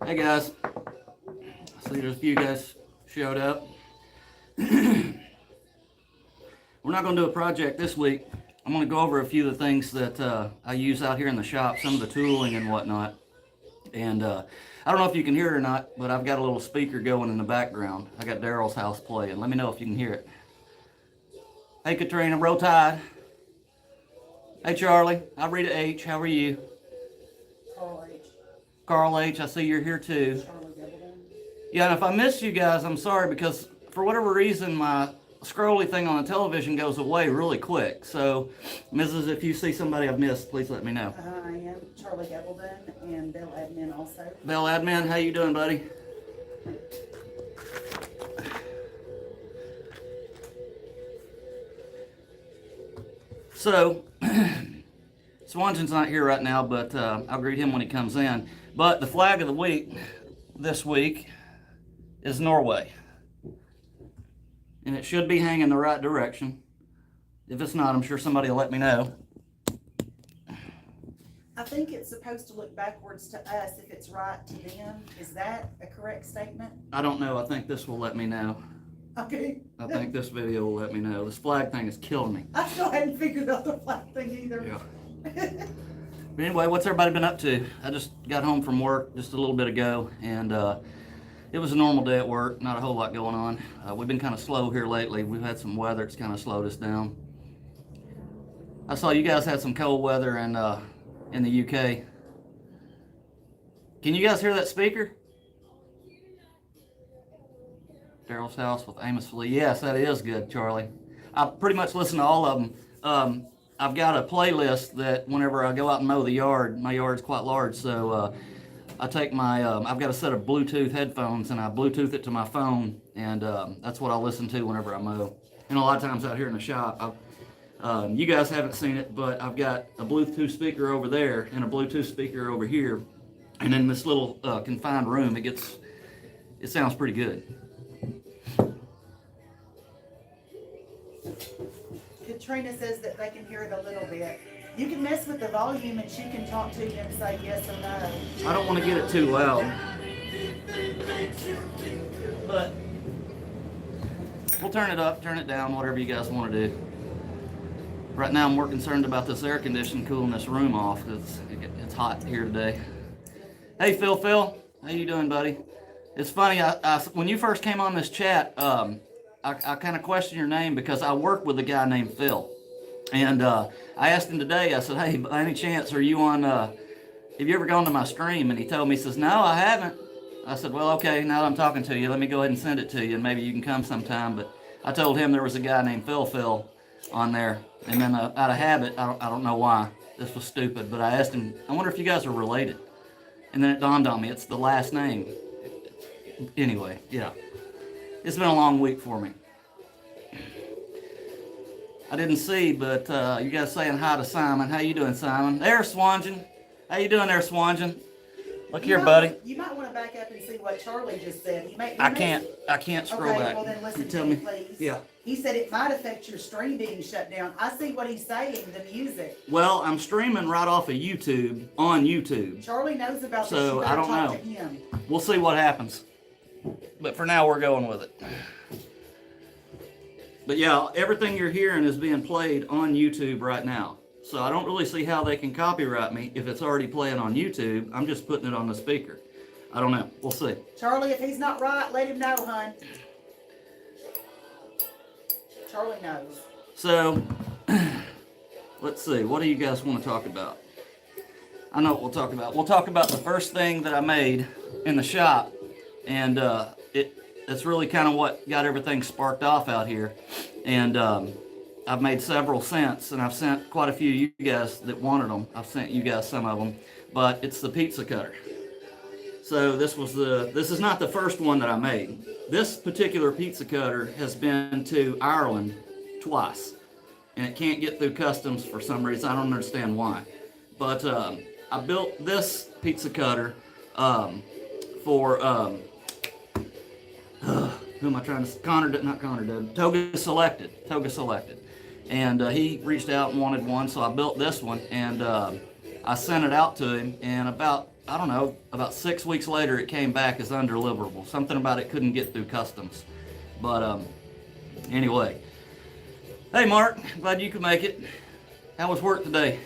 Hey guys, I see there's a few guys showed up. We're not going to do a project this week. I'm going to go over a few of the things that I use out here in the shop, some of the tooling and whatnot. And I don't know if you can hear it or not, but I've got a little speaker going in the background. I got Daryl's house playing. Let me know if you can hear it. Hey Katrina, roll tide. Hey Charlie, I read it H. How are you? Carl H. Carl H, I see you're here too. Charlie Bevelin. Yeah, and if I missed you guys, I'm sorry because for whatever reason my scrolly thing on the television goes away really quick. So, Mrs., if you see somebody I've missed, please let me know. I am Charlie Bevelin and Bell Admin also. Bell Admin, how you doing, buddy? So, Swanton's not here right now, but I'll greet him when he comes in. But the flag of the week this week is Norway. And it should be hanging the right direction. If it's not, I'm sure somebody will let me know. I think it's supposed to look backwards to us if it's right to them. Is that a correct statement? I don't know. I think this will let me know. Okay. I think this video will let me know. This flag thing is killing me. I still hadn't figured out the flag thing either. Yeah. But anyway, what's everybody been up to? I just got home from work just a little bit ago, and it was a normal day at work. Not a whole lot going on. We've been kind of slow here lately. We've had some weather. It's kind of slowed us down. I saw you guys had some cold weather in the UK. Can you guys hear that speaker? Daryl's house with Amos Lee. Yes, that is good, Charlie. I pretty much listen to all of them. I've got a playlist that whenever I go out and mow the yard, my yard's quite large, so I take my, I've got a set of Bluetooth headphones and I Bluetooth it to my phone, and that's what I listen to whenever I mow. And a lot of times out here in the shop, you guys haven't seen it, but I've got a Bluetooth speaker over there and a Bluetooth speaker over here, and in this little confined room, it sounds pretty good. Katrina says that they can hear it a little bit. You can mess with the volume and she can talk to you and say yes or no. I don't want to get it too loud, but we'll turn it up, turn it down, whatever you guys want to do. Right now I'm more concerned about this air conditioning cooling this room off because it's hot here today. Hey Phil, how you doing, buddy? It's funny, when you first came on this chat, I kind of questioned your name because I work with a guy named Phil. And I asked him today, I said, hey, by any chance, are you on, have you ever gone to my stream? And he told me, he says, no, I haven't. I said, well, okay, now that I'm talking to you, let me go ahead and send it to you, and maybe you can come sometime. But I told him there was a guy named Phil on there. And then out of habit, I don't know why, this was stupid, but I asked him, I wonder if you guys are related. And then it dawned on me, it's the last name. Anyway, yeah. It's been a long week for me. I didn't see, but you guys saying hi to Simon. How you doing, Simon? There's Swanton. How you doing there, Swanton? Look here, buddy. You might want to back up and see what Charlie just said. I can't scroll back. Well then listen You tell to me, me. please. Yeah. He said it might affect your stream being shut down. I see what he's saying, the music. Well, I'm streaming right off of YouTube, on YouTube. Charlie knows about this. So, You better I don't talk know. to him. We'll see what happens. But for now, we're going with it. But yeah, everything you're hearing is being played on YouTube right now. So I don't really see how they can copyright me if it's already playing on YouTube. I'm just putting it on the speaker. I don't know. We'll see. Charlie, if he's not right, let him know, hon. Charlie knows. So, let's see. What do you guys want to talk about? I know what we'll talk about. We'll talk about the first thing that I made in the shop. And it's really kind of what got everything sparked off out here. And I've made several since, and I've sent quite a few of you guys that wanted them. I've sent you guys some of them. But it's the pizza cutter. So this is not the first one that I made. This particular pizza cutter has been to Ireland twice. And it can't get through customs for some reason. I don't understand why. But I built this pizza cutter for who am I trying to, Toga Selected. And he reached out and wanted one, so I built this one, and I sent it out to him, and about I don't know, about 6 weeks later, it came back as undeliverable. Something about it couldn't get through customs. But anyway. Hey, Mark, glad you could make it. How was work today?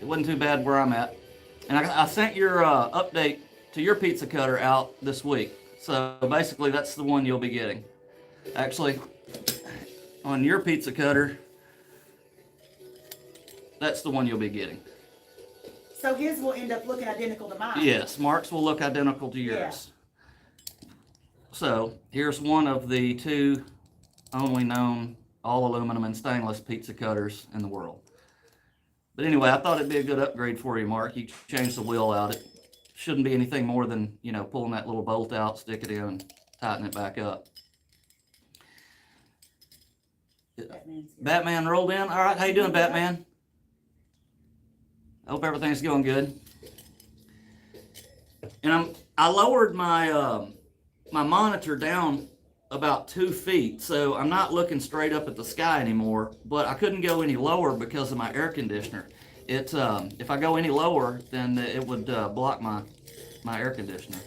It wasn't too bad where I'm at. And I sent your update to your pizza cutter out this week. So basically, that's the one you'll be getting. Actually, on your pizza cutter, that's the one you'll be getting. So his will end up looking identical to mine. Yes, Mark's will look identical to yours. Yeah. So here's one of the 2 only known all aluminum and stainless pizza cutters in the world. But anyway, I thought it'd be a good upgrade for you, Mark. You change the wheel out. It shouldn't be anything more than, you know, pulling that little bolt out, stick it in, and tighten it back up. Batman rolled in. All right, how you doing, Batman? I hope everything's going good. And I lowered my my monitor down about 2 feet, so I'm not looking straight up at the sky anymore. But I couldn't go any lower because of my air conditioner. It if I go any lower, then it would block my air conditioner.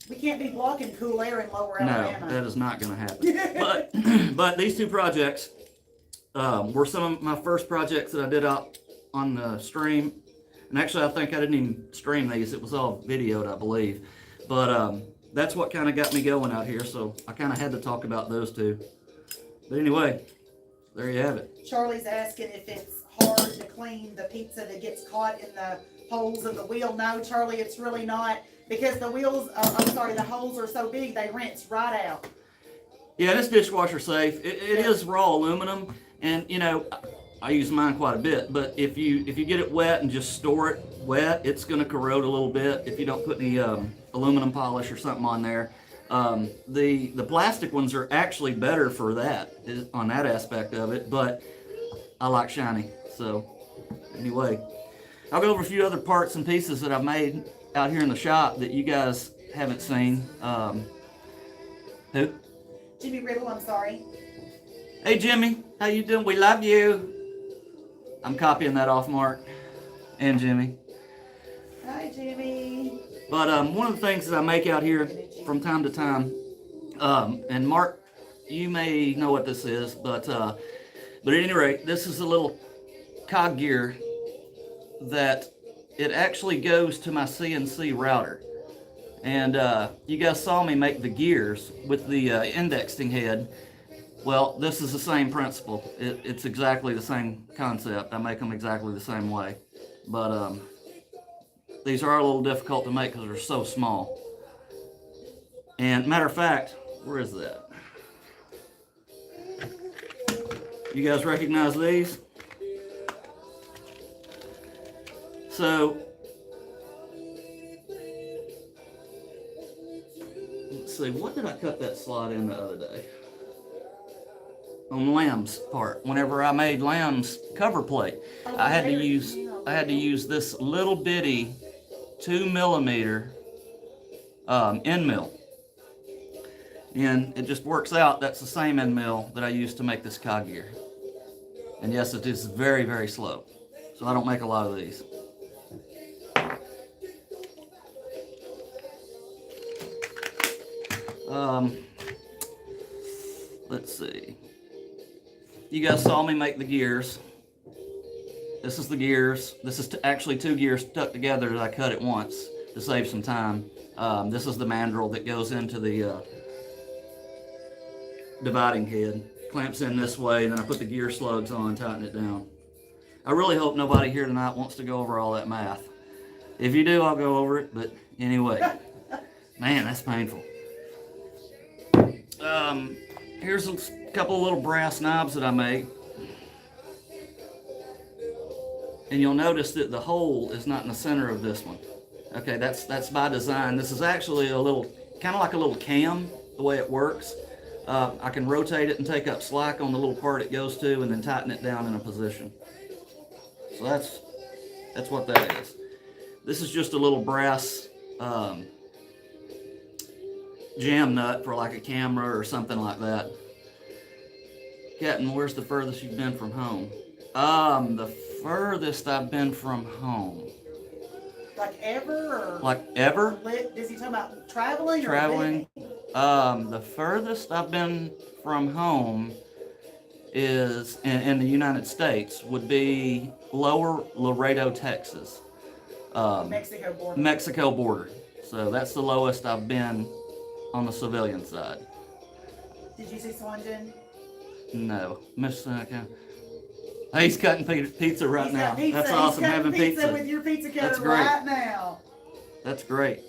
We can't be blocking cool air in Lower Alabama. No, that is not going to happen. But these 2 projects were some of my first projects that I did out on the stream. And actually, I think I didn't even stream these. It was all videoed, I believe. But that's what kind of got me going out here. So I kind of had to talk about those 2. But anyway, there you have it. Charlie's asking if it's hard to clean the pizza that gets caught in the holes of the wheel. No, Charlie, it's really not. Because the wheels, the holes are so big, they rinse right out. Yeah, it's dishwasher safe. It is raw aluminum, and you know, I use mine quite a bit. But if you get it wet and just store it wet, it's going to corrode a little bit if you don't put any aluminum polish or something on there. The plastic ones are actually better for that, on that aspect of it. But I like shiny. So anyway, I'll go over a few other parts and pieces that I've made out here in the shop that you guys haven't seen. Who? Jimmy Riddle, I'm sorry. Hey Jimmy, how you doing? We love you. I'm copying that off Mark and Jimmy. Hi Jimmy. But one of the things that I make out here from time to time, and Mark, you may know what this is, but at any rate, this is a little cog gear that it actually goes to my CNC router. And you guys saw me make the gears with the indexing head. Well, this is the same principle. It's exactly the same concept. I make them exactly the same way. But these are a little difficult to make because they're so small. And matter of fact, where is that? You guys recognize these? So, let's see, what did I cut that slot in the other day? On Lamb's part. Whenever I made Lamb's cover plate, I had to use this little bitty 2mm end mill. And it just works out, that's the same end mill that I used to make this cog gear. And yes, it is very, very slow. So I don't make a lot of these. Let's see. You guys saw me make the gears. This is the gears. This is actually 2 gears stuck together that I cut at once to save some time. This is the mandrel that goes into the dividing head. Clamps in this way, and then I put the gear slugs on and tighten it down. I really hope nobody here tonight wants to go over all that math. If you do, I'll go over it, but anyway. Man, that's painful. Here's a couple of little brass knobs that I made. And you'll notice that the hole is not in the center of this one. Okay, that's by design. This is actually a little, kind of like a little cam, the way it works. I can rotate it and take up slack on the little part it goes to and then tighten it down in a position. So that's what that is. This is just a little brass jam nut for like a camera or something like that. Captain, where's the furthest you've been from home? The furthest I've been from home. Like ever, or Like ever? Is he talking about traveling? Traveling. Or The furthest I've been from home is in the United States would be Lower Laredo, Texas. Mexico border. Mexico border. So that's the lowest I've been on the civilian side. Did you see Swanton? No, Mississippi. He's cutting pizza right now. Pizza. That's awesome. He's Having pizza with your pizza cutter That's great. right now. That's great.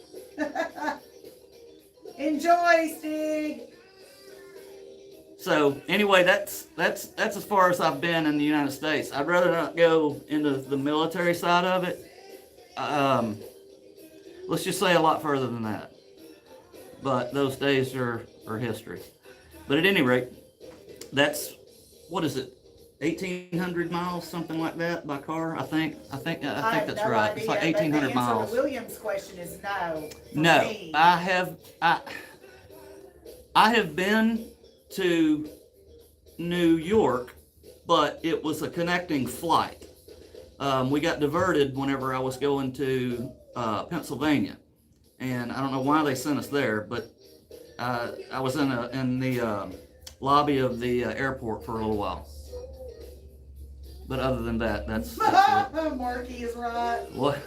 Enjoy, Stig. So anyway, that's as far as I've been in the United States. I'd rather not go into the military side of it. Let's just say a lot further than that. But those days are history. But at any rate, that's, what is it, 1,800 miles, something like that, by car? I think that's right. It's like 1,800 miles. The Williams question is no. No, Me. I have been to New York, but it was a connecting flight. We got diverted whenever I was going to Pennsylvania, and I don't know why they sent us there, but I was in the lobby of the airport for a little while. But other than that, that's it. Marky is right. What?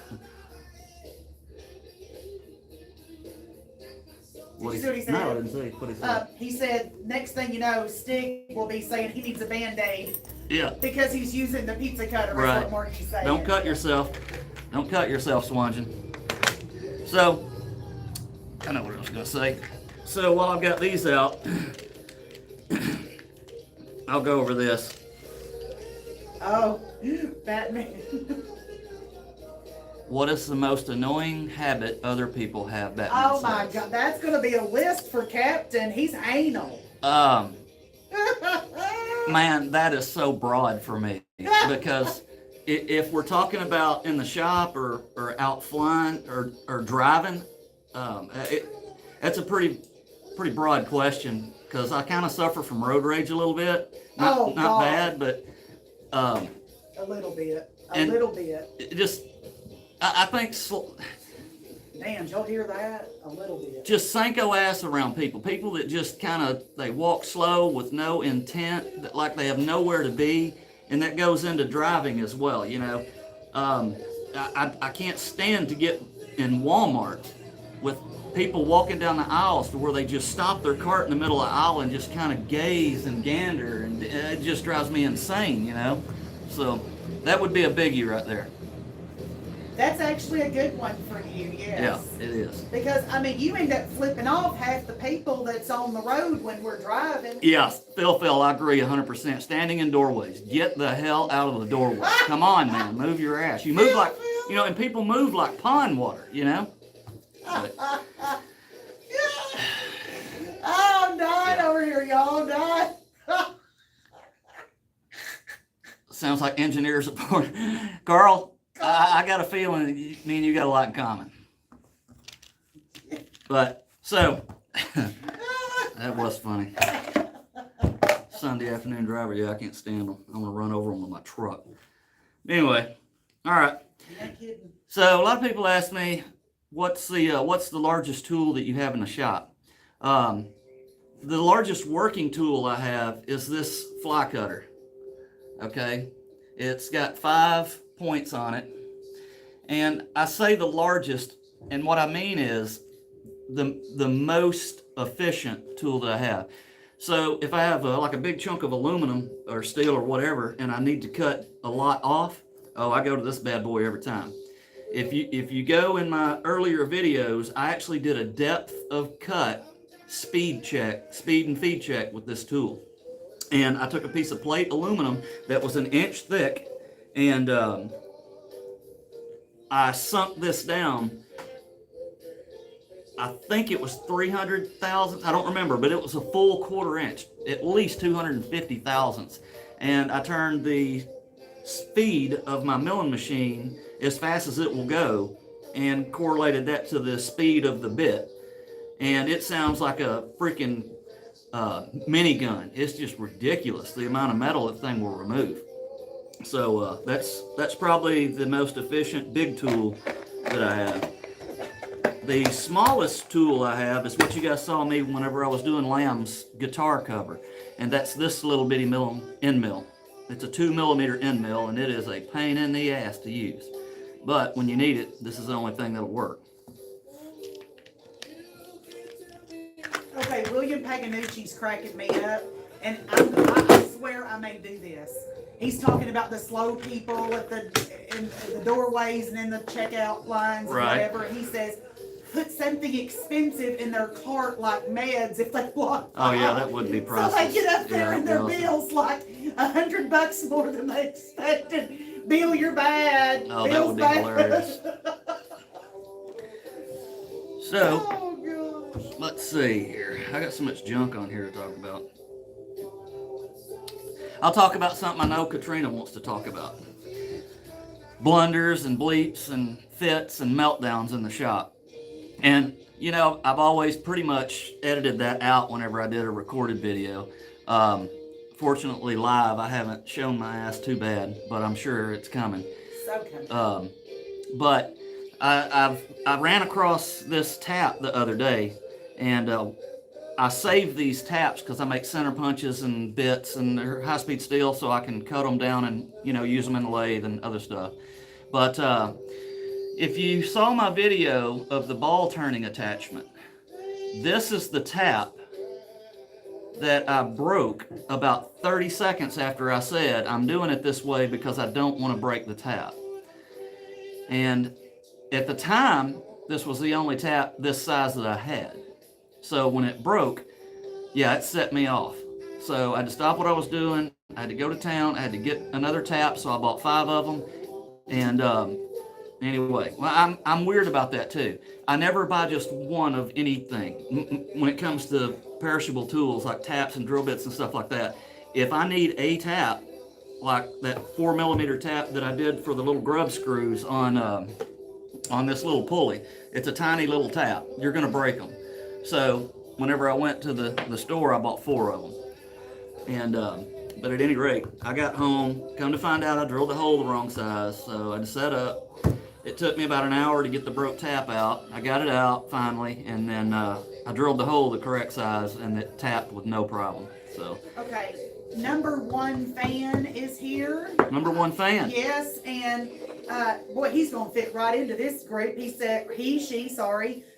Did you see what he said? No, I didn't see what he said. He said, next thing you know, Stig will be saying he needs a Band-Aid Yeah. because he's using the pizza cutter. Right. That's what Marky's saying. Don't cut yourself. Don't cut yourself, Swanton. So, I know what I was going to say. So while I've got these out, I'll go over this. Oh, Batman. What is the most annoying habit other people have? Batman Oh my says. God, that's going to be a list for Captain. He's anal. Man, that is so broad for me because if we're talking about in the shop or out flying or driving, that's a pretty broad question because I kind of suffer from road rage a little bit. Not bad, but a little bit. A little bit. It just, I think. Damn, did y'all hear that? A little bit. Just Sanko ass around people. People that just kind of, they walk slow with no intent, that like they have nowhere to be. And that goes into driving as well, you know. I can't stand to get in Walmart with people walking down the aisles to where they just stop their cart in the middle of the aisle and just kind of gaze and gander. And it just drives me insane, you know. So that would be a biggie right there. That's actually a good one for you, yes. Yeah, it is. Because, I mean, you end up flipping off half the people that's on the road when we're driving. Yeah, Phil, I agree 100%. Standing in doorways. Get the hell out of the doorway. Come on, man. Move your ass. You move like, you know, and people move like pond water, you know? But, I'm dying over here, y'all. I'm dying. sounds like engineer support. Carl, I got a feeling me and you got a lot in common. But, so, that was funny. Sunday afternoon driver, yeah, I can't stand them. I'm going to run over them with my truck. Anyway, all right. So, a lot of people ask me, what's the largest tool that you have in the shop? The largest working tool I have is this fly cutter. Okay? It's got 5 points on it. And I say the largest, and what I mean is the most efficient tool that I have. So if I have like a big chunk of aluminum or steel or whatever, and I need to cut a lot off, I go to this bad boy every time. If you go in my earlier videos, I actually did a depth of cut speed and feed check with this tool. And I took a piece of plate aluminum that was 1 inch thick, and I sunk this down. I think it was 300 thousandths. I don't remember, but it was a full 1/4 inch, at least 250 thousandths. And I turned the speed of my milling machine as fast as it will go and correlated that to the speed of the bit. And it sounds like a freaking minigun. It's just ridiculous the amount of metal that thing will remove. So that's probably the most efficient big tool that I have. The smallest tool I have is what you guys saw me whenever I was doing Lamb's guitar cover. And that's this little bitty end mill. It's a 2mm end mill, and it is a pain in the ass to use. But when you need it, this is the only thing that'll work. Okay, William Paganucci's cracking me up, and I swear I may do this. He's talking about the slow people in the doorways and in the checkout lines or whatever. He says, put something expensive in their cart like meds if they walk. Oh yeah, that would be pricey. So they get up there and their bill's like $100 more than they expected. Bill, you're bad. Oh, Bill's that would be bad. hilarious. So, oh, gosh. Let's see here. I got so much junk on here to talk about. I'll talk about something I know Katrina wants to talk about. Blunders and bleeps and fits and meltdowns in the shop. And, you know, I've always pretty much edited that out whenever I did a recorded video. Fortunately, live, I haven't shown my ass too bad, but I'm sure it's coming. So coming. But I ran across this tap the other day, and I saved these taps because I make center punches and bits, and they're high-speed steel, so I can cut them down and, you know, use them in the lathe and other stuff. But if you saw my video of the ball turning attachment, this is the tap that I broke about 30 seconds after I said I'm doing it this way because I don't want to break the tap. And at the time, this was the only tap this size that I had. So when it broke, yeah, it set me off. So I had to stop what I was doing. I had to go to town. I had to get another tap, so I bought 5 of them. And anyway, well, I'm weird about that too. I never buy just one of anything. When it comes to perishable tools like taps and drill bits and stuff like that, if I need a tap, like that 4mm tap that I did for the little grub screws on this little pulley, it's a tiny little tap. You're gonna break them. So whenever I went to the store, I bought 4 of them. And but at any rate, I got home, come to find out I drilled the hole the wrong size, so I had to set up. It took me about an hour to get the broke tap out. I got it out finally, and then I drilled the hole the correct size, and it tapped with no problem. So. Okay, number 1 fan is here. Number 1 fan. Yes, and boy, he's gonna fit right into this group. She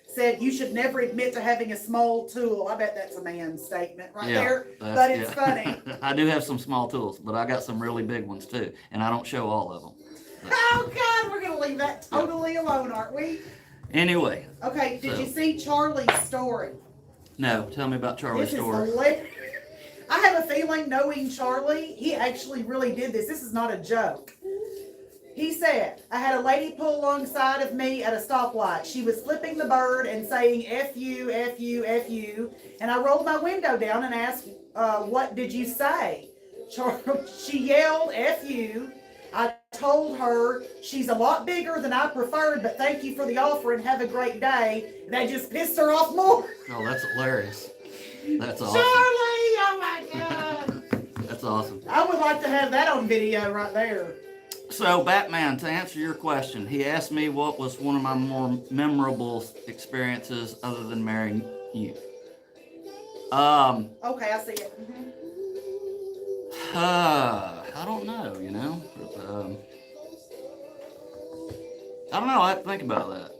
said you should never admit to having a small tool. I bet that's a man's statement right there, but it's funny. I do have some small tools, but I got some really big ones too, and I don't show all of them. So. Oh God, we're gonna leave that totally alone, aren't we? Anyway. Okay, did you see Charlie's story? No, tell me about Charlie's story. I have a feeling, knowing Charlie, he actually really did this. This is not a joke. He said, I had a lady pull alongside of me at a stoplight. She was flipping the bird and saying, F you, F you, F you. And I rolled my window down and asked, what did you say? She yelled, F you. I told her she's a lot bigger than I preferred, but thank you for the offer and have a great day. And that just pissed her off more. Oh, that's hilarious. That's awesome. Charlie, oh my God. That's awesome. I would like to have that on video right there. So, Batman, to answer your question, he asked me what was one of my more memorable experiences other than marrying you. Okay, I see it. I don't know, you know. I don't know. I have to think about that.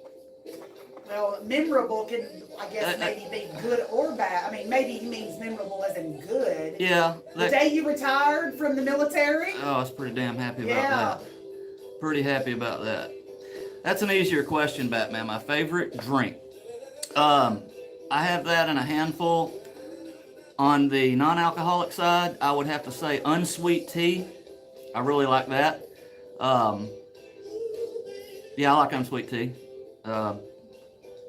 Well, memorable can, I guess, maybe be good or bad. I mean, maybe he means memorable as in good. Yeah. The day you retired from the military? Oh, I was pretty damn happy about that. Pretty happy about that. That's an easier question, Batman. My favorite drink. I have that in a handful. On the non-alcoholic side, I would have to say unsweet tea. I really like that. Yeah, I like unsweet tea.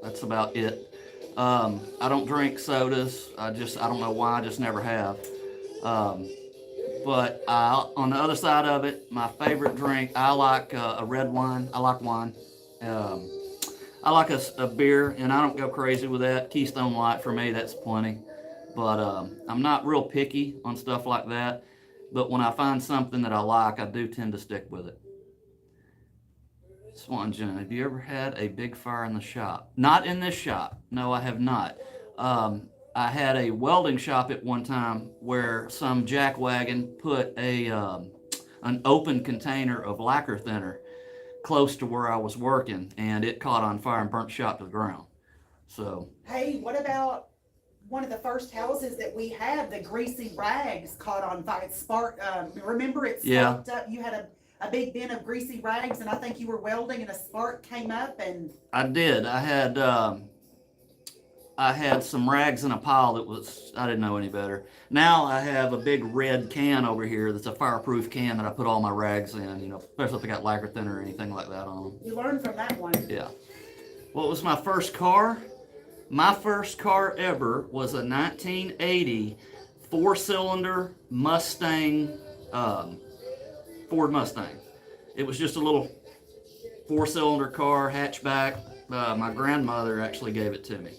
That's about it. I don't drink sodas. I don't know why, I just never have. But on the other side of it, my favorite drink, I like a red wine. I like wine. I like a beer, and I don't go crazy with that. Keystone Light for me, that's plenty. But I'm not real picky on stuff like that. But when I find something that I like, I do tend to stick with it. Swanjan, have you ever had a big fire in the shop? Not in this shop. No, I have not. I had a welding shop at one time where some jackwagon put an open container of lacquer thinner close to where I was working, and it caught on fire and burnt the shop to the ground. So. Hey, what about one of the first houses that we had? The greasy rags caught on fire. It sparked. Remember, it sparked up. You had a big bin of greasy rags, and I think you were welding, and a spark came up. And I did. I had some rags in a pile that was, I didn't know any better. Now I have a big red can over here that's a fireproof can that I put all my rags in, you know, especially if I got lacquer thinner or anything like that on them. You learned from that one. Yeah. What was my first car? My first car ever was a 1980 four-cylinder Mustang, Ford Mustang. It was just a little four-cylinder car, hatchback. My grandmother actually gave it to me.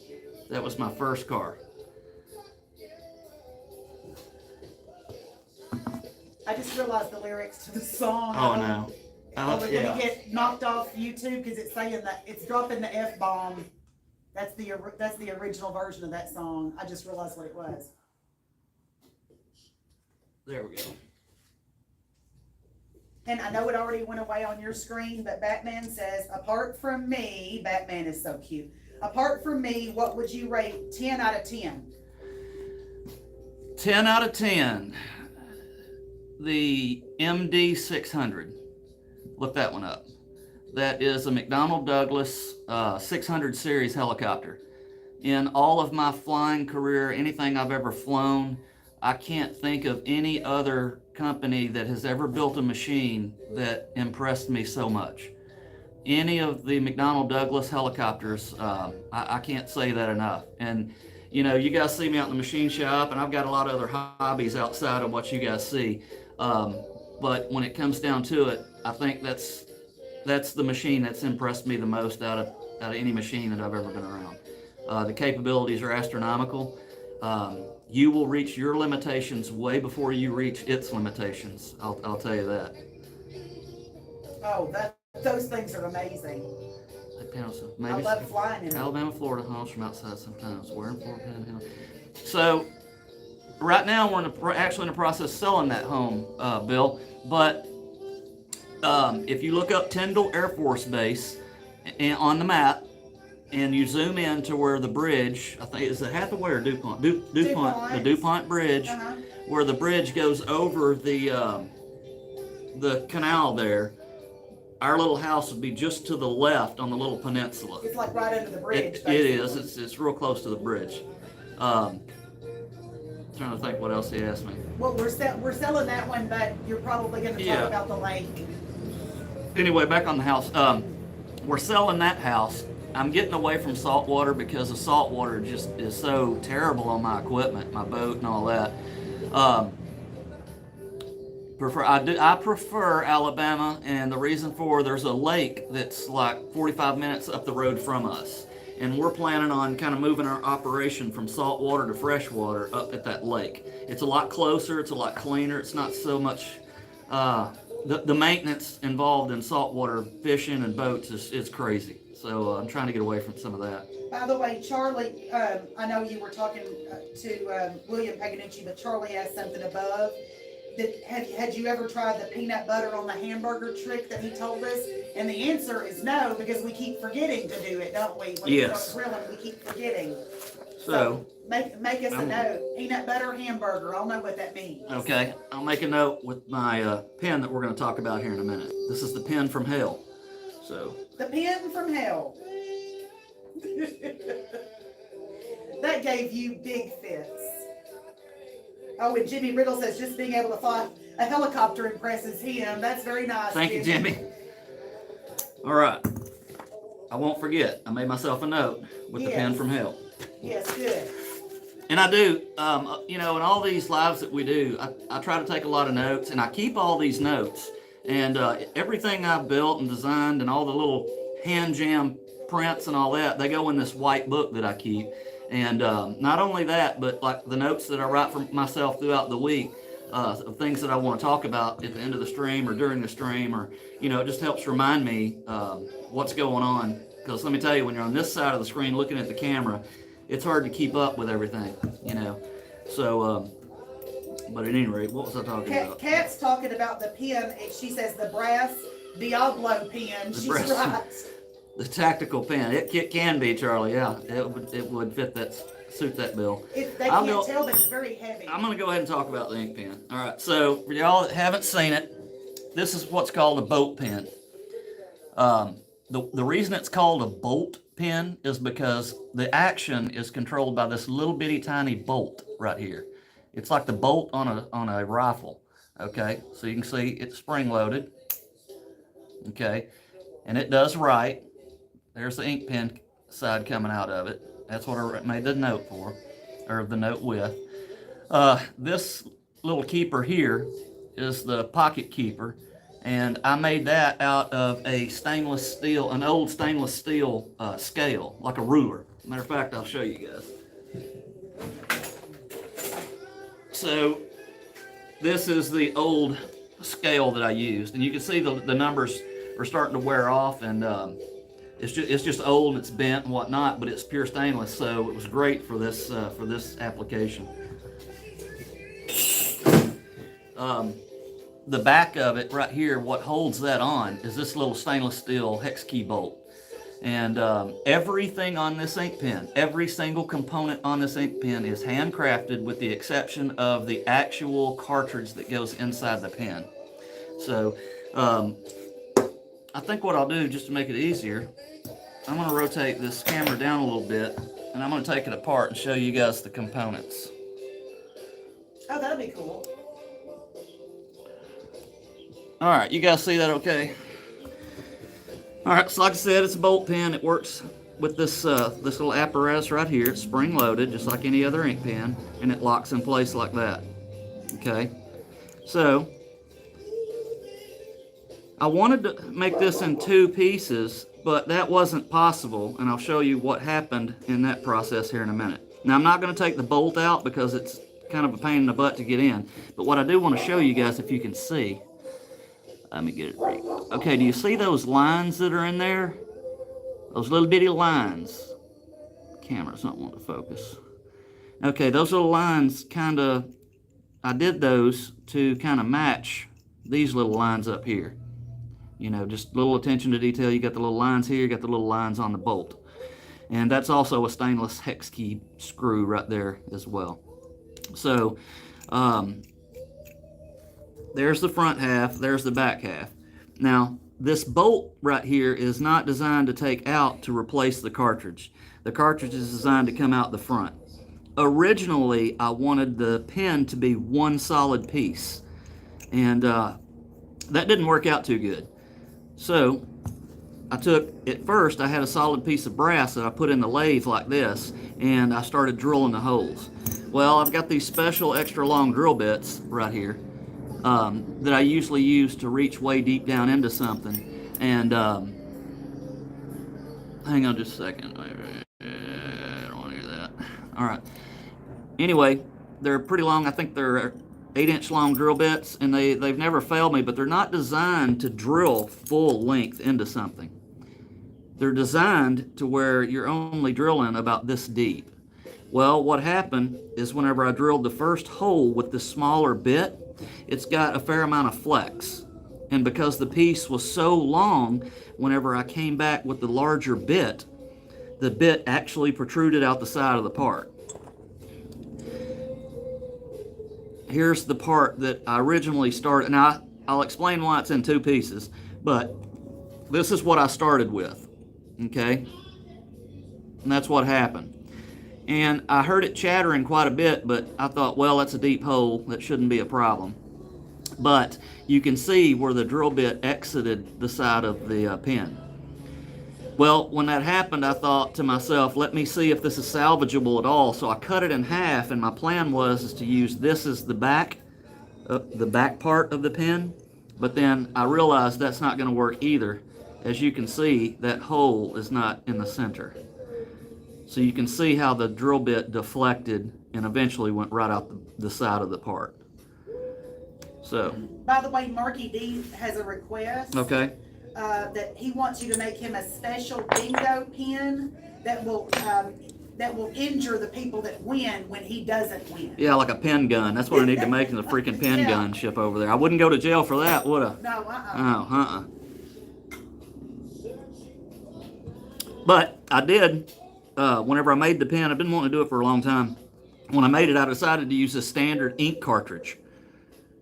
That was my first car. I just realized the lyrics to the song. Oh, no. We're gonna get knocked off YouTube because it's saying that it's dropping the F-bomb. That's the original version of that song. I just realized what it was. There we go. And I know it already went away on your screen, but Batman says, apart from me, Batman is so cute. Apart from me, what would you rate 10 out of 10? 10 out of 10. The MD 600. Look that one up. That is a McDonnell Douglas 600 series helicopter. In all of my flying career, anything I've ever flown, I can't think of any other company that has ever built a machine that impressed me so much. Any of the McDonnell Douglas helicopters, I can't say that enough. And you know, you guys see me out in the machine shop, and I've got a lot of other hobbies outside of what you guys see. But when it comes down to it, I think that's the machine that's impressed me the most out of any machine that I've ever been around. The capabilities are astronomical. You will reach your limitations way before you reach its limitations. I'll tell you that. Oh, those things are amazing. Maybe I love flying in them. Alabama, Florida haunts from outside sometimes. Where in Florida Panhandle? So right now we're actually in the process of selling that home, Bill. But if you look up Tyndall Air Force Base on the map, and you zoom in to where the bridge, I think, is it Hathaway or DuPont? DuPont, the DuPont Bridge, where the bridge goes over the canal there. Our little house would be just to the left on the little peninsula. It's like right under the bridge. It is. It's real close to the bridge. Trying to think what else he asked me. Well, we're selling that one, but you're probably going to talk about the lake. Anyway, back on the house. We're selling that house. I'm getting away from salt water because the salt water just is so terrible on my equipment, my boat and all that. I prefer Alabama, and the reason for there's a lake that's like 45 minutes up the road from us, and we're planning on kind of moving our operation from salt water to fresh water up at that lake. It's a lot closer, it's a lot cleaner, it's not so much the maintenance involved in saltwater fishing and boats is crazy. So I'm trying to get away from some of that. By the way, Charlie, I know you were talking to William Paganucci, but Charlie asked something above. Had you ever tried the peanut butter on the hamburger trick that he told us? And the answer is no, because we keep forgetting to do it, don't we? When we start grilling, we keep forgetting. So make us a note. Peanut butter hamburger. I'll know what that means. Okay, I'll make a note with my pen that we're going to talk about here in a minute. This is the pen from hell. So the pen from hell. That gave you big fits. Oh, and Jimmy Riddle says just being able to fly a helicopter impresses him. That's very nice. Thank you, Jimmy. All right. I won't forget. I made myself a note with the pen from hell. Yes, good. And I do, you know, in all these lives that we do, I try to take a lot of notes, and I keep all these notes. And everything I've built and designed and all the little hand jam prints and all that, they go in this white book that I keep. And not only that, but like the notes that I write for myself throughout the week, of things that I want to talk about at the end of the stream or during the stream, or, you know, it just helps remind me what's going on. Because let me tell you, when you're on this side of the screen looking at the camera, it's hard to keep up with everything, you know. So, but at any rate, what was I talking about? Kat's talking about the pin, and she says the brass Diablo pin. She's right. The tactical pin. It can be, Charlie. Yeah, it would fit that, suit that bill. They can't tell, but it's very heavy. I'm gonna go ahead and talk about the ink pen. All right. So for y'all that haven't seen it, this is what's called a bolt pen. The reason it's called a bolt pen is because the action is controlled by this little bitty tiny bolt right here. It's like the bolt on a rifle. Okay, so you can see it's spring loaded. Okay, and it does right. There's the ink pen side coming out of it. That's what I made the note for, or the note with. This little keeper here is the pocket keeper. And I made that out of a stainless steel, an old stainless steel scale, like a ruler. Matter of fact, I'll show you guys. So this is the old scale that I used, and you can see the numbers are starting to wear off, and it's just old, it's bent and whatnot, but it's pure stainless, so it was great for this application. The back of it right here, what holds that on is this little stainless steel hex key bolt. And everything on this ink pen, every single component on this ink pen is handcrafted with the exception of the actual cartridge that goes inside the pen. So I think what I'll do, just to make it easier, I'm going to rotate this camera down a little bit, and I'm going to take it apart and show you guys the components. Oh, that'll be cool. All right, you guys see that okay? All right, so like I said, it's a bolt pen. It works with this this little apparatus right here. It's spring loaded, just like any other ink pen, and it locks in place like that. Okay, so I wanted to make this in 2 pieces, but that wasn't possible, and I'll show you what happened in that process here in a minute. Now, I'm not going to take the bolt out because it's kind of a pain in the butt to get in, but what I do want to show you guys, if you can see, let me get it right. Okay, do you see those lines that are in there? Those little bitty lines. Camera's not wanting to focus. Okay, those little lines kind of, I did those to kind of match these little lines up here. You know, just little attention to detail. You got the little lines here, you got the little lines on the bolt. And that's also a stainless hex key screw right there as well. So, there's the front half, there's the back half. Now, this bolt right here is not designed to take out to replace the cartridge. The cartridge is designed to come out the front. Originally, I wanted the pen to be one solid piece, and that didn't work out too good. So, at first I had a solid piece of brass that I put in the lathe like this, and I started drilling the holes. Well, I've got these special extra long drill bits right here that I usually use to reach way deep down into something. And hang on just a second. I don't want to hear that. All right. Anyway, they're pretty long. I think they're 8-inch long drill bits, and they've never failed me, but they're not designed to drill full length into something. They're designed to where you're only drilling about this deep. Well, what happened is whenever I drilled the first hole with the smaller bit, it's got a fair amount of flex. And because the piece was so long, whenever I came back with the larger bit, the bit actually protruded out the side of the part. Here's the part that I originally started. Now, I'll explain why it's in 2 pieces, but this is what I started with, okay? And that's what happened. And I heard it chattering quite a bit, but I thought, well, that's a deep hole. That shouldn't be a problem. But you can see where the drill bit exited the side of the pen. Well, when that happened, I thought to myself, let me see if this is salvageable at all. So I cut it in half, and my plan was to use this as the back part of the pen. But then I realized that's not going to work either. As you can see, that hole is not in the center. So you can see how the drill bit deflected and eventually went right out the side of the part. So, By the way, Marky D has a request. okay. That he wants you to make him a special bingo pin that will injure the people that win when he doesn't win. Yeah, like a pen gun. That's what I need to make in the freaking pen Yeah. gun ship over there. I wouldn't go to jail for that, would I? No, Oh, But I did, whenever I made the pen, I've been wanting to do it for a long time. When I made it, I decided to use a standard ink cartridge.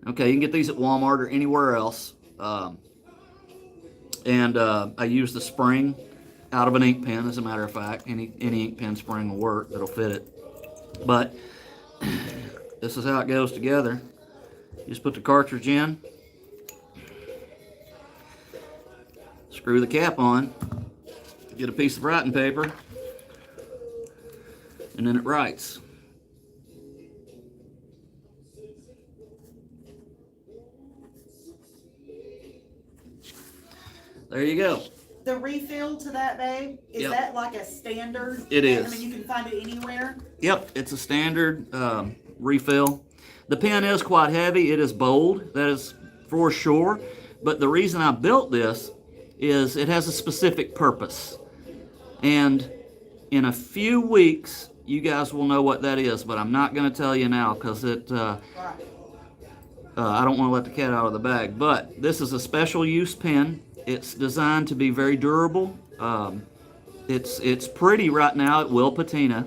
Okay, you can get these at Walmart or anywhere else. And I used the spring out of an ink pen, as a matter of fact. Any ink pen spring will work, that'll fit it. But this is how it goes together. You just put the cartridge in, screw the cap on, get a piece of writing paper, and then it writes. There you go. The refill to that, babe, is Yep. that like a standard? It is. I mean, you can find it anywhere. Yep, it's a standard refill. The pen is quite heavy. It is bold, that is for sure. But the reason I built this is it has a specific purpose. And in a few weeks, you guys will know what that is, but I'm not going to tell you now because I don't want to let the cat out of the bag. But this is a special use pen. It's designed to be very durable. It's pretty right now. It will patina.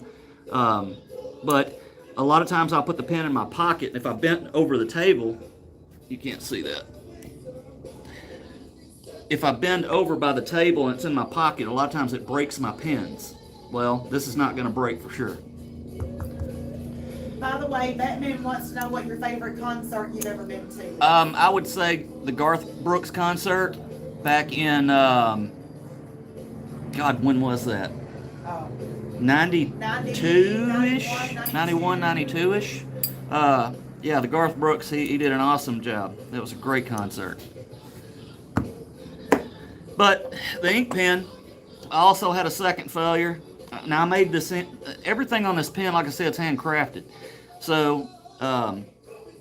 But a lot of times I'll put the pen in my pocket. If I bent over the table, you can't see that. If I bend over by the table and it's in my pocket, a lot of times it breaks my pens. Well, this is not going to break for sure. By the way, Batman wants to know what your favorite concert you've ever been to. I would say the Garth Brooks concert back in, God, when was that? 92-ish? 91, 92-ish? Yeah, the Garth Brooks, he did an awesome job. It was a great concert. But the ink pen, I also had a second failure. Now I made this, everything on this pen, like I said, it's handcrafted. So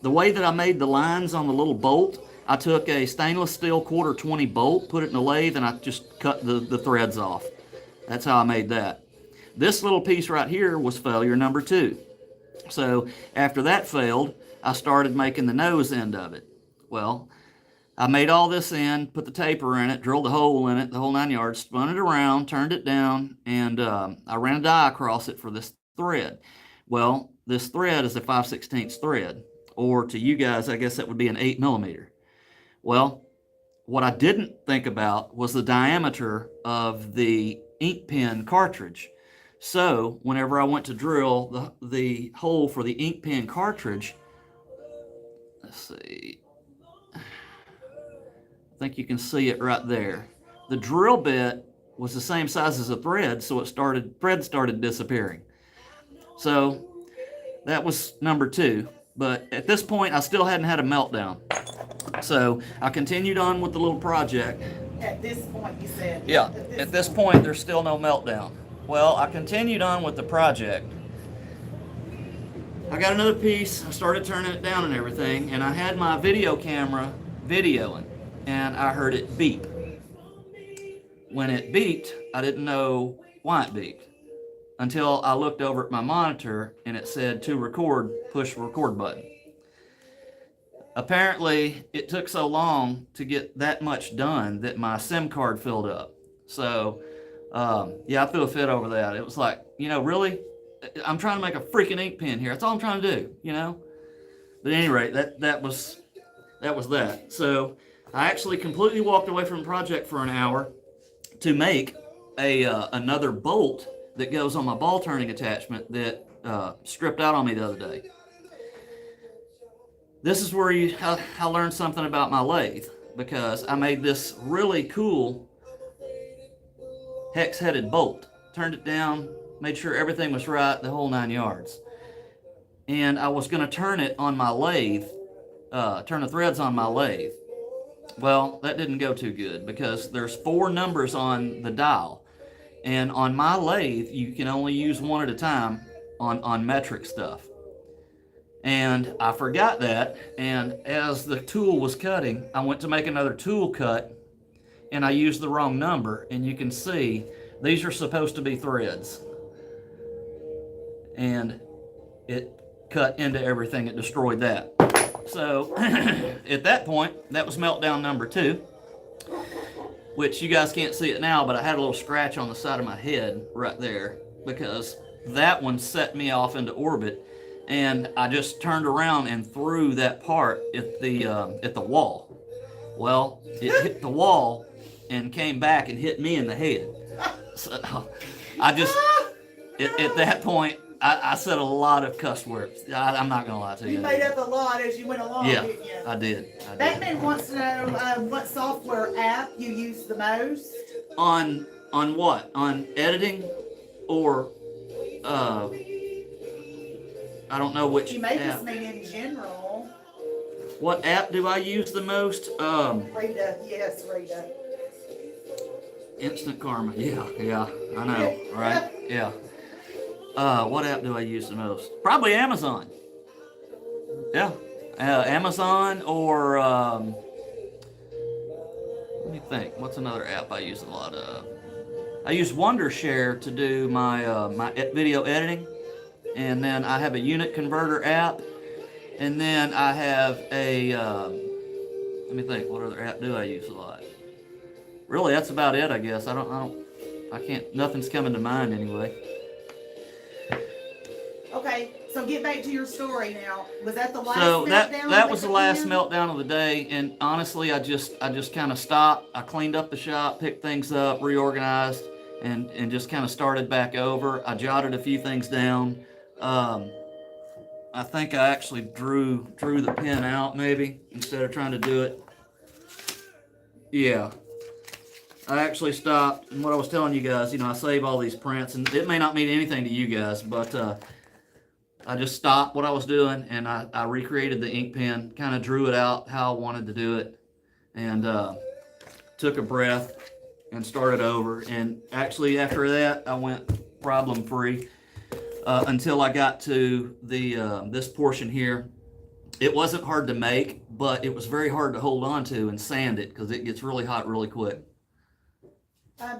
the way that I made the lines on the little bolt, I took a stainless steel 1/4 bolt, put it in a lathe, and I just cut the threads off. That's how I made that. This little piece right here was failure number 2. So after that failed, I started making the nose end of it. Well, I made all this in, put the taper in it, drilled a hole in it, the whole 9 yards, spun it around, turned it down, and I ran a die across it for this thread. Well, this thread is a 5/16 thread, or to you guys, I guess that would be an 8mm. Well, what I didn't think about was the diameter of the ink pen cartridge. So whenever I went to drill the hole for the ink pen cartridge, let's see, I think you can see it right there. The drill bit was the same size as the thread, so thread started disappearing. So that was number 2. But at this point, I still hadn't had a meltdown. So I continued on with the little project. At this point, you said. Yeah, at this point, there's still no meltdown. Well, I continued on with the project. I got another piece, I started turning it down and everything, and I had my video camera videoing, and I heard it beep. When it beeped, I didn't know why it beeped until I looked over at my monitor and it said to record, push the record button. Apparently, it took so long to get that much done that my SIM card filled up. So, yeah, I threw a fit over that. It was like, really? I'm trying to make a freaking ink pen here. That's all I'm trying to do, But at any rate, that was that. So I actually completely walked away from the project for an hour to make another bolt that goes on my ball turning attachment that stripped out on me the other day. This is where I learned something about my lathe, because I made this really cool hex-headed bolt. Turned it down, made sure everything was right, the whole 9 yards. And I was going to turn it on my lathe, turn the threads on my lathe. Well, that didn't go too good because there's 4 numbers on the dial. And on my lathe, you can only use one at a time on metric stuff. And I forgot that, and as the tool was cutting, I went to make another tool cut, and I used the wrong number, and you can see these are supposed to be threads. And it cut into everything, it destroyed that. So at that point, that was meltdown number 2, which you guys can't see it now, but I had a little scratch on the side of my head right there because that one set me off into orbit, and I just turned around and threw that part at the wall. Well, it hit the wall and came back and hit me in the head. So I just, at that point, I said a lot of cuss words. I'm not gonna lie to you. You made up a lot as you went along, yeah, didn't you? I did. Batman wants to know what software app you use the most. On what? On editing, or I don't know which. You may app. just mean in general. What app do I use the most? Rita, yes, Rita. Instant Karma. Yeah, I know, right? Yeah. What app do I use the most? Probably Amazon. Yeah, Amazon, or let me think. What's another app I use a lot of? I use Wondershare to do my my video editing, and then I have a unit converter app, and then I have a. Let me think. What other app do I use a lot? Really, that's about it, I guess. I can't. Nothing's coming to mind anyway. Okay, so get back to your story now. Was that the last So meltdown? that was the last meltdown of the day, and honestly, I just kind of stopped. I cleaned up the shop, picked things up, reorganized, and just kind of started back over. I jotted a few things down. I think I actually drew the pen out maybe instead of trying to do it. Yeah. I actually stopped, and what I was telling you guys, I save all these prints, and it may not mean anything to you guys, but I just stopped what I was doing, and I recreated the ink pen, kind of drew it out how I wanted to do it, and took a breath and started over. And actually after that, I went problem-free until I got to this portion here. It wasn't hard to make, but it was very hard to hold on to and sand it because it gets really hot really quick.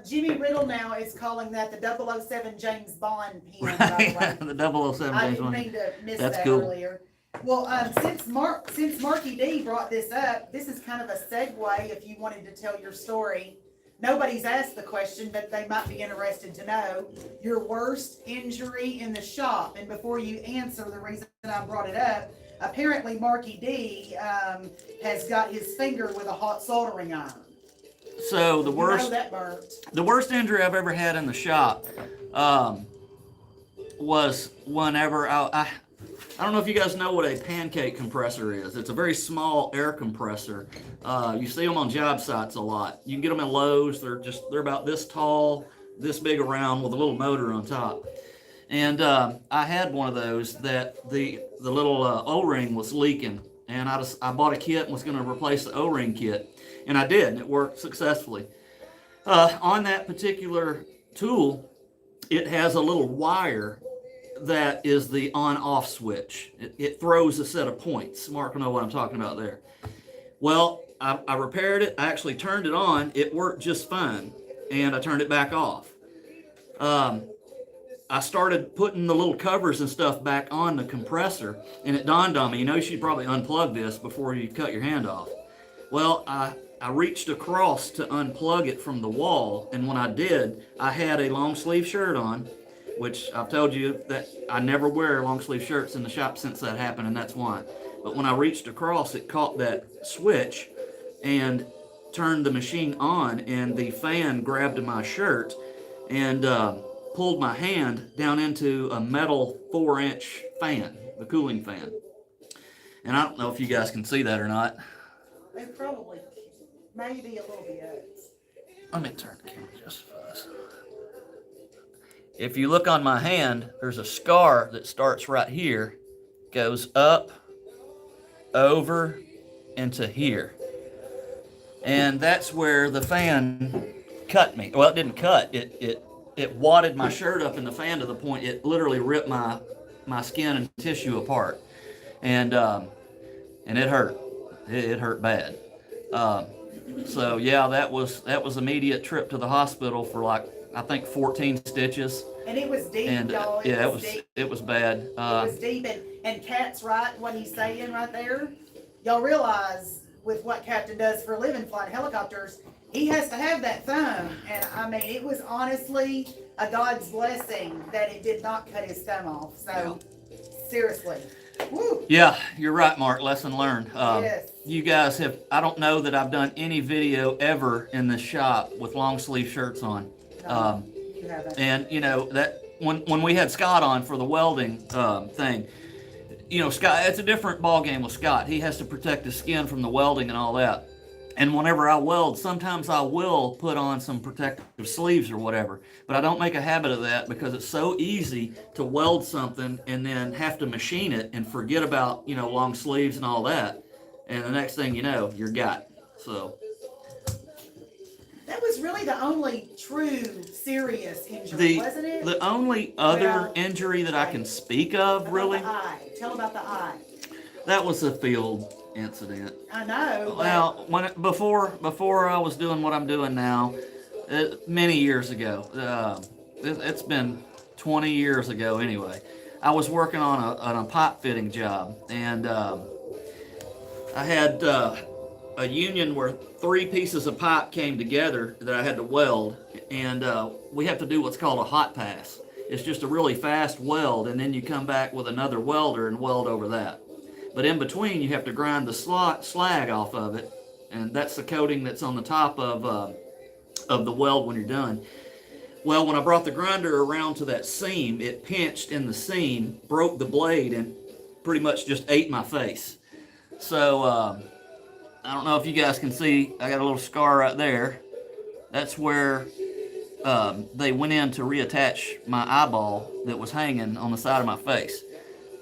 Jimmy Riddle now is calling that the 007 James Bond pen. Right, the 007 James Bond. I didn't mean to miss That's that cool. earlier. Well, since Marky D brought this up, this is kind of a segue if you wanted to tell your story. Nobody's asked the question, but they might be interested to know your worst injury in the shop. And before you answer, the reason I brought it up, apparently Marky D has got his finger with a hot soldering iron. So the worst injury I've ever had in the shop was whenever I don't know if you guys know what a pancake compressor is. It's a very small air compressor. You see them on job sites a lot. You can get them in Lowe's. They're about this tall, this big around, with a little motor on top. And I had one of those that the little O-ring was leaking, and I bought a kit and was going to replace the O-ring kit. And I did, and it worked successfully. On that particular tool, it has a little wire that is the on-off switch. It throws a set of points. Mark will know what I'm talking about there. Well, I repaired it. I actually turned it on. It worked just fine, and I turned it back off. I started putting the little covers and stuff back on the compressor, and it dawned on me, you should probably unplug this before you cut your hand off. Well, I reached across to unplug it from the wall, and when I did, I had a long sleeve shirt on, which I've told you that I never wear long sleeve shirts in the shop since that happened, and that's why. But when I reached across, it caught that switch and turned the machine on, and the fan grabbed my shirt and pulled my hand down into a metal 4-inch fan, the cooling fan. And I don't know if you guys can see that or not. They probably, maybe a little bit. Let me turn the camera just for this. If you look on my hand, there's a scar that starts right here, goes up, over, into here. And that's where the fan cut me. Well, it didn't cut. It wadded my shirt up in the fan to the point it literally ripped my skin and tissue apart. and it hurt. It hurt bad. So yeah, that was immediate trip to the hospital for like I think 14 stitches. And it was deep, And y'all. yeah, Deep. it was bad. It was deep, and Cat's right, what he's saying right there. Y'all realize with what Captain does for a living, flying helicopters, he has to have that thumb. And I mean, it was honestly a God's blessing that it did not cut his thumb off. So, seriously. Woo. Yeah, you're right, Mark. Lesson learned. Yes. You guys have, I don't know that I've done any video ever in this shop with long sleeve shirts on. No, you haven't. And, you know, that when we had Scott on for the welding thing, you know, Scott, it's a different ball game with Scott. He has to protect his skin from the welding and all that. And whenever I weld, sometimes I will put on some protective sleeves or whatever. But I don't make a habit of that because it's so easy to weld something and then have to machine it and forget about, you know, long sleeves and all that. And the next thing you know, you're got. So. That was really the only true serious injury, wasn't it? The only other injury that I can speak of, really. The eye. Tell about the eye. That was a field incident. I know. Well, before I was doing what I'm doing now, many years ago, it's been 20 years ago anyway. I was working on a pipe fitting job, and I had a union where 3 pieces of pipe came together that I had to weld, and we have to do what's called a hot pass. It's just a really fast weld, and then you come back with another welder and weld over that. But in between, you have to grind the slag off of it, and that's the coating that's on the top of the weld when you're done. Well, when I brought the grinder around to that seam, it pinched in the seam, broke the blade, and pretty much just ate my face. So, I don't know if you guys can see, I got a little scar right there. That's where they went in to reattach my eyeball that was hanging on the side of my face.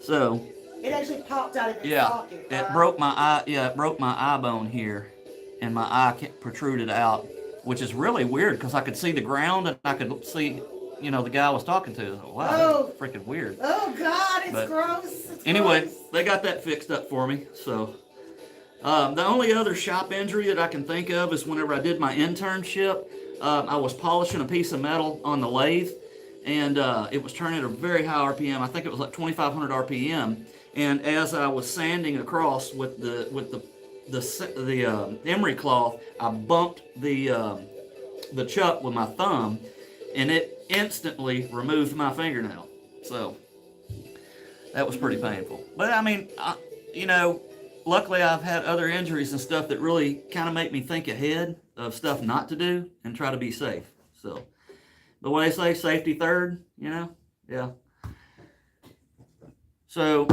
So, it actually popped out of your socket. It broke my eye. Yeah, it broke my eye bone here, and my eye protruded out, which is really weird because I could see the ground and I could see, you know, the guy I was talking to. Wow, that's freaking weird. Oh God, it's gross. Anyway, gross. They got that fixed up for me. So the only other shop injury that I can think of is whenever I did my internship. I was polishing a piece of metal on the lathe, and it was turning at a very high RPM. I think it was like 2,500 RPM. And as I was sanding across with the emery cloth, I bumped the chuck with my thumb, and it instantly removed my fingernail. So that was pretty painful. But I mean, you know, luckily I've had other injuries and stuff that really kind of make me think ahead of stuff not to do and try to be safe. So, but when they say safety third, you know, yeah. So,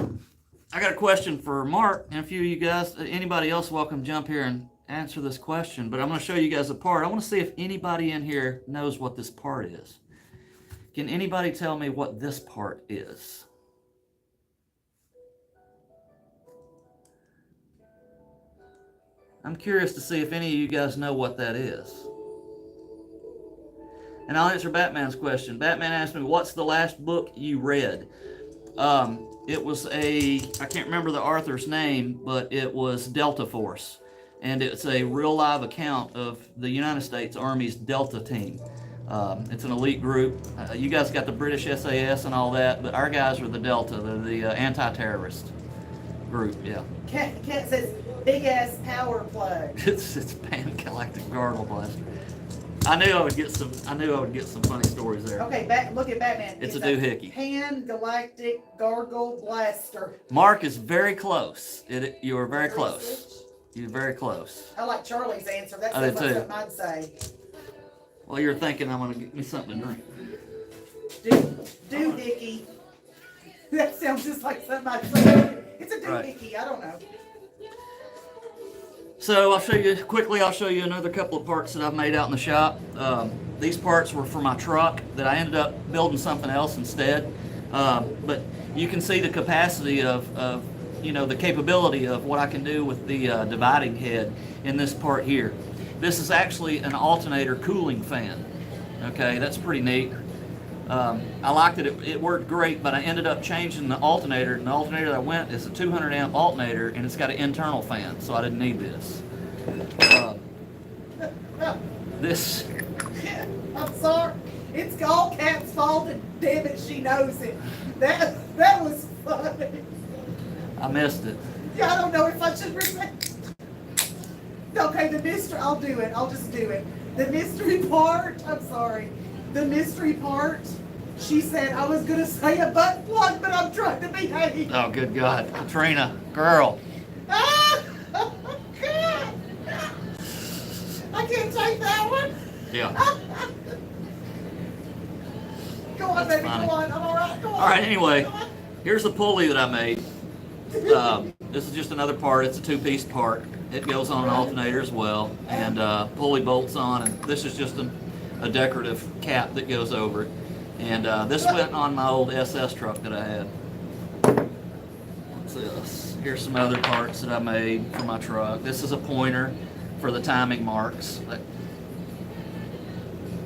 I got a question for Mark and a few of you guys. Anybody else welcome to jump here and answer this question, but I'm going to show you guys a part. I want to see if anybody in here knows what this part is. Can anybody tell me what this part is? I'm curious to see if any of you guys know what that is. And I'll answer Batman's question. Batman asked me, what's the last book you read? It was I can't remember the author's name, but it was Delta Force. And it's a real live account of the United States Army's Delta team. It's an elite group. You guys got the British SAS and all that, but our guys are the Delta, the anti-terrorist group, yeah. Cat says, big ass power plug. It's Pan-Galactic Gargle Blaster. I knew I would get some funny stories there. Okay, look at Batman. It's a doohickey. Pan-Galactic Gargle Blaster. Mark is very close. You are very close. You're very close. I like Charlie's answer. That's I did too. something I'd say. Well, you're thinking I'm going to get me something to drink. Doohickey. That sounds just like something I'd say. It's a doohickey. Right. I don't know. So I'll show you another couple of parts that I've made out in the shop. These parts were for my truck that I ended up building something else instead. But you can see the capacity of you know, the capability of what I can do with the dividing head in this part here. This is actually an alternator cooling fan. Okay, that's pretty neat. I liked it. It worked great, but I ended up changing the alternator, and the alternator that I went is a 200 amp alternator, and it's got an internal fan, so I didn't need this. This. I'm sorry. It's all Cat's fault, and damn it, she knows it. That was funny. I missed it. Yeah, I don't know if I should say. Okay, the mystery. I'll do it. I'll just do it. The mystery part. I'm sorry. The mystery part. She said I was gonna say a butt plug, but I'm trying to behave. Oh, good God, Katrina, girl. Ah! God. I can't take that one. Yeah. Go on, That's baby. funny. Go on. I'm all right. Go on. All right. Anyway, Go on. here's the pulley that I made. This is just another part. It's a two-piece part. It goes on an alternator as well, and pulley bolts on. And this is just a decorative cap that goes over it. And this went on my old SS truck that I had. What's this? Here's some other parts that I made for my truck. This is a pointer for the timing marks.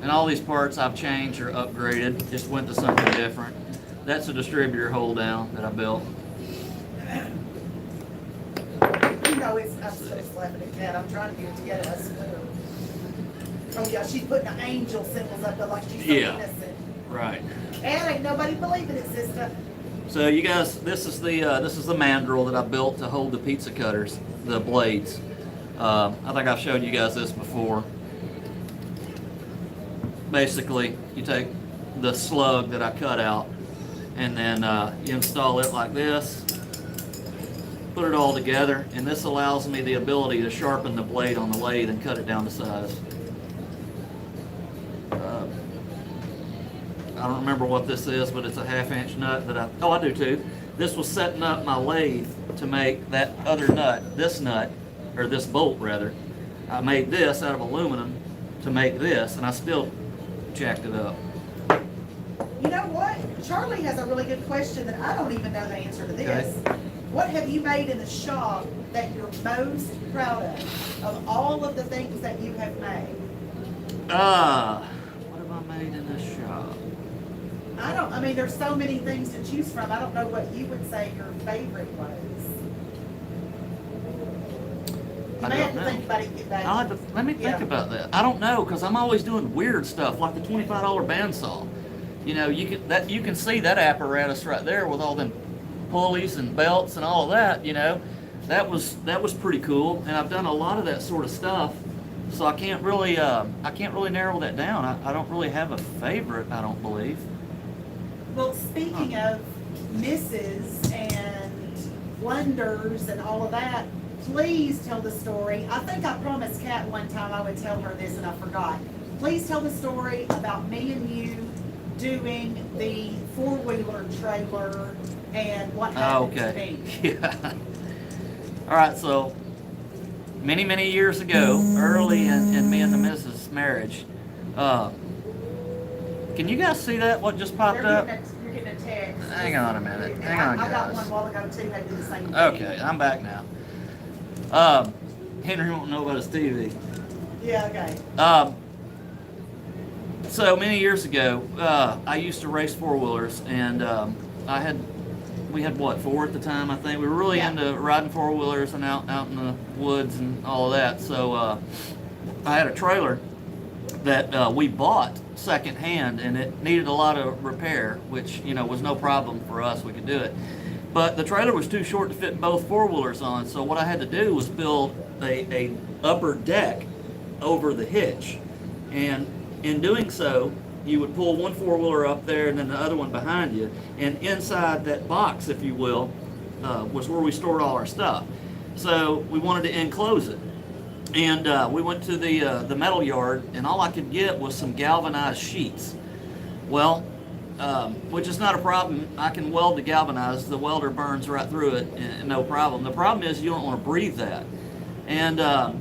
And all these parts I've changed or upgraded, just went to something different. That's a distributor hold down that I built. You know, I'm still slapping at Cat. I'm trying to get it together. I swear. Oh yeah, she's putting the angel symbols up there like she's so innocent. Right. And ain't nobody believing it, sister. So you guys, this is the mandrel that I built to hold the pizza cutters, the blades. I think I've showed you guys this before. Basically, you take the slug that I cut out, and then you install it like this. Put it all together, and this allows me the ability to sharpen the blade on the lathe and cut it down to size. I don't remember what this is, but it's a 1/2 inch nut that I do too. This was setting up my lathe to make that other nut, this bolt rather. I made this out of aluminum to make this, and I still jacked it up. You know what? Charlie has a really good question that I don't even know the answer to this. Okay. What have you made in the shop that you're most proud of all of the things that you have made? What have I made in this shop? I mean, there's so many things to choose from. I don't know what you would say your favorite was. You I may don't have to know. think about it and get back. Let me think Yeah. about that. I don't know, because I'm always doing weird stuff, like the $25 bandsaw. You know, you can see that apparatus right there with all them pulleys and belts and all of that. You know, that was pretty cool, and I've done a lot of that sort of stuff. So I can't really narrow that down. I don't really have a favorite. I don't believe. Well, speaking of misses and blunders and all of that, please tell the story. I think I promised Kat one time I would tell her this and I forgot. Please tell the story about me and you doing the four-wheeler trailer and what happened to me. Yeah. All right, so many years ago, early in me and the Mrs. marriage, can you guys see that, what just popped up? You're getting a text. Hang on a minute. Hang on, I got guys. one while ago too, they did the same thing. Okay, I'm back now. Henry won't know about his TV. Yeah, okay. So many years ago, I used to race four-wheelers, and we had what, 4 at the time, I think. We were really into riding four-wheelers and out in the woods and all of that. So I had a trailer that we bought secondhand, and it needed a lot of repair, which, you know, was no problem for us. We could do it. But the trailer was too short to fit both four-wheelers on, so what I had to do was build a upper deck over the hitch. And in doing so, you would pull one four-wheeler up there and then the other one behind you, and inside that box, if you will, was where we stored all our stuff. So we wanted to enclose it. And we went to the metal yard, and all I could get was some galvanized sheets. Well, which is not a problem. I can weld the galvanized. The welder burns right through it, and no problem. The problem is you don't want to breathe that. And of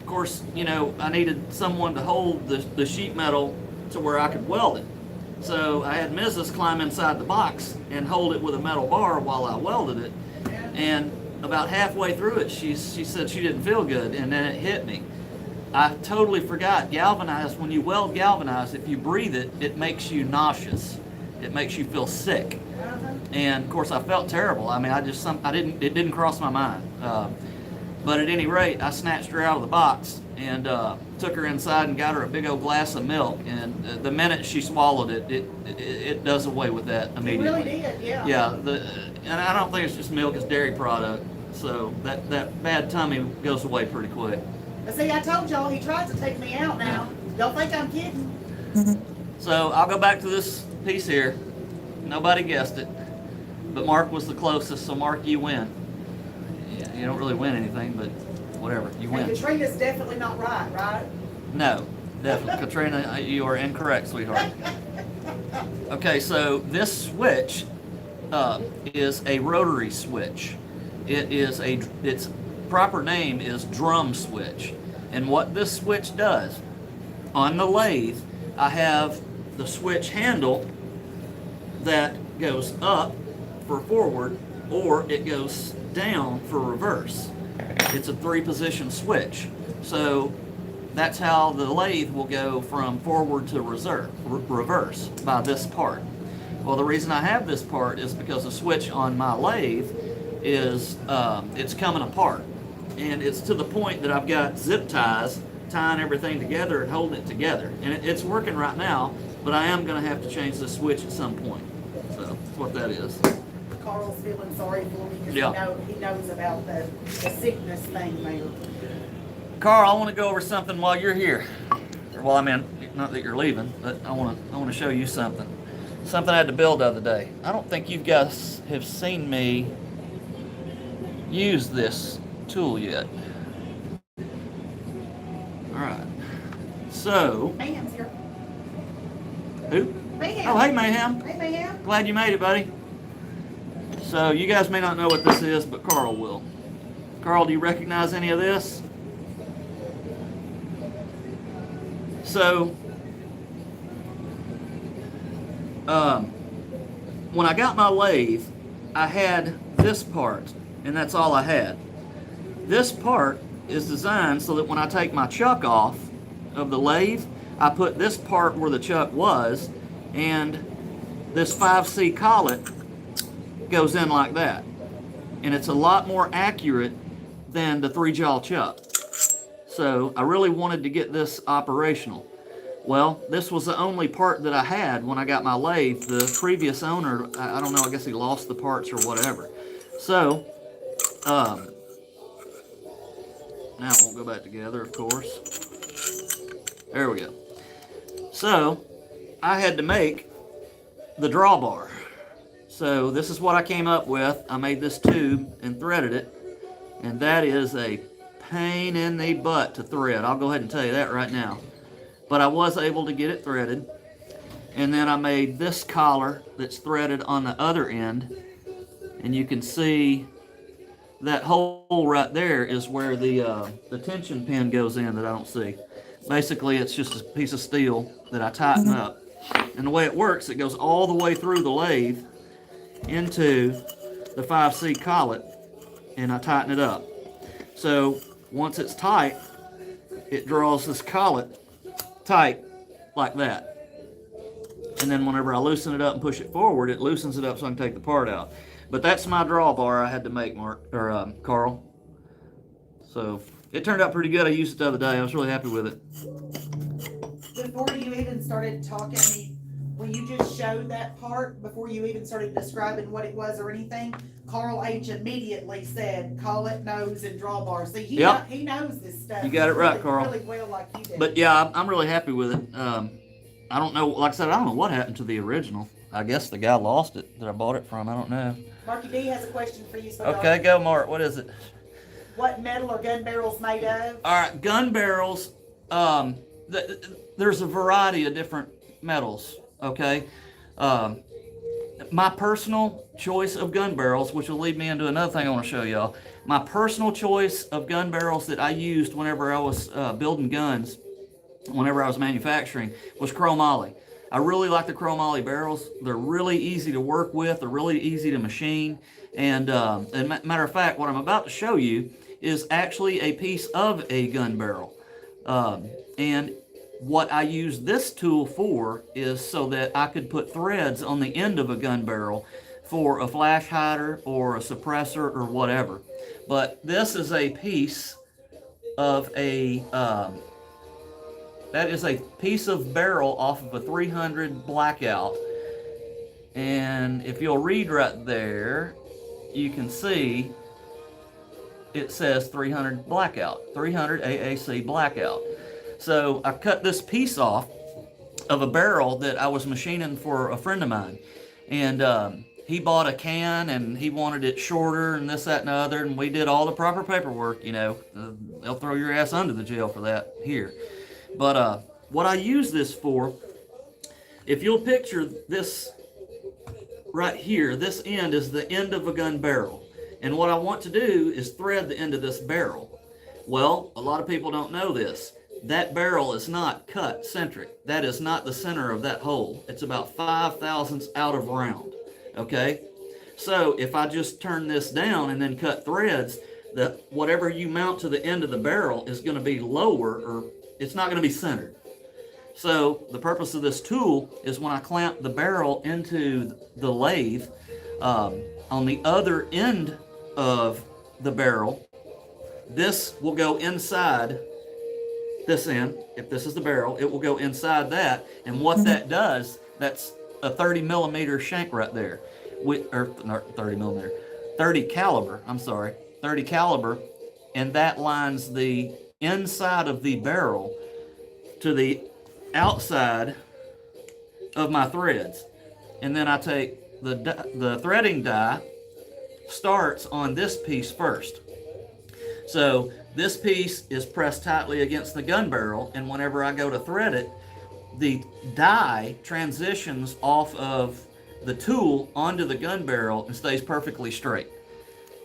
course, you know, I needed someone to hold the sheet metal to where I could weld it. So I had Mrs. climb inside the box and hold it with a metal bar while I welded it. And about halfway through it, she said she didn't feel good, and then it hit me. I totally forgot. Galvanized, when you weld galvanized, if you breathe it, it makes you nauseous. It makes you feel sick. And of course, I felt terrible. I mean, it didn't cross my mind. But at any rate, I snatched her out of the box and took her inside and got her a big old glass of milk. And the minute she swallowed it, it does away with that immediately. It really did, yeah. Yeah, and I don't think it's just milk; it's dairy product. So that bad tummy goes away pretty quick. But see, I told y'all he tried to take me out now. Don't think I'm kidding. So I'll go back to this piece here. Nobody guessed it, but Mark was the closest. So Mark, you win. Yeah, you don't really win anything, but whatever, you win. And Katrina's definitely not right? No, definitely. Katrina, you are incorrect, sweetheart. Okay, so this switch is a rotary switch. Its proper name is drum switch. And what this switch does, on the lathe, I have the switch handle that goes up for forward, or it goes down for reverse. It's a 3-position switch. So that's how the lathe will go from forward to reverse by this part. Well, the reason I have this part is because the switch on my lathe is it's coming apart, and it's to the point that I've got zip ties tying everything together and holding it together, and it's working right now, but I am going to have to change the switch at some point. So that's what that is. Carl's feeling sorry for me because Yeah. he knows about the sickness thing there. Carl, I want to go over something while you're here. Well, I mean, not that you're leaving, but I want to show you something. Something I had to build the other day. I don't think you guys have seen me use this tool yet. All right. So. Mayhem's here. Who? Mayhem. Oh, hey, Mayhem. Hey, Mayhem. Glad you made it, buddy. So you guys may not know what this is, but Carl will. Carl, do you recognize any of this? So, when I got my lathe, I had this part, and that's all I had. This part is designed so that when I take my chuck off of the lathe, I put this part where the chuck was, and this 5C collet goes in like that. And it's a lot more accurate than the 3-jaw chuck. So I really wanted to get this operational. Well, this was the only part that I had when I got my lathe. The previous owner, I don't know, I guess he lost the parts or whatever. So, now it won't go back together, of course. There we go. So, I had to make the drawbar. So this is what I came up with. I made this tube and threaded it, and that is a pain in the butt to thread. I'll go ahead and tell you that right now. But I was able to get it threaded, and then I made this collar that's threaded on the other end, and you can see that hole right there is where the tension pin goes in that I don't see. Basically, it's just a piece of steel that I tighten up, and the way it works, it goes all the way through the lathe into the 5C collet, and I tighten it up. So once it's tight, it draws this collet tight like that. And then whenever I loosen it up and push it forward, it loosens it up so I can take the part out. But that's my drawbar I had to make, Carl. So it turned out pretty good. I used it the other day. I was really happy with it. Before you even started talking, when you just showed that part, before you even started describing what it was or anything, Carl H. immediately said, collet, nose, and drawbar. See, he knows this stuff. You got it right, Carl. Really well, like you did. But yeah, I'm really happy with it. I don't know, like I said, I don't know what happened to the original. I guess the guy lost it that I bought it from. I don't know. Marky D has a question for you. Okay, go, Mark. What is it? What metal are gun barrels made of? All right, gun barrels. There's a variety of different metals. Okay. My personal choice of gun barrels, which will lead me into another thing I want to show y'all. My personal choice of gun barrels that I used whenever I was building guns, whenever I was manufacturing, was chromoly. I really like the chromoly barrels. They're really easy to work with. They're really easy to machine. And matter of fact, what I'm about to show you is actually a piece of a gun barrel. And what I use this tool for is so that I could put threads on the end of a gun barrel for a flash hider or a suppressor or whatever. But this is a piece of a that is a piece of barrel off of a 300 blackout. And if you'll read right there, you can see it says 300 blackout, 300 AAC blackout. So I cut this piece off of a barrel that I was machining for a friend of mine. And he bought a can and he wanted it shorter and this, that, and the other. And we did all the proper paperwork, you know. They'll throw your ass under the jail for that here. But what I use this for, if you'll picture this right here, this end is the end of a gun barrel. And what I want to do is thread the end of this barrel. Well, a lot of people don't know this. That barrel is not cut centric. That is not the center of that hole. It's about 5 thousandths out of round. Okay? So if I just turn this down and then cut threads, whatever you mount to the end of the barrel is going to be lower, or it's not going to be centered. So the purpose of this tool is when I clamp the barrel into the lathe, on the other end of the barrel, this will go inside this end. If this is the barrel, it will go inside that. And what that does, that's a 30 millimeter shank right there. Or not 30 millimeter, 30 caliber, I'm sorry, 30 caliber. And that lines the inside of the barrel to the outside of my threads. And then I take the threading die starts on this piece first. So this piece is pressed tightly against the gun barrel, and whenever I go to thread it, the die transitions off of the tool onto the gun barrel and stays perfectly straight.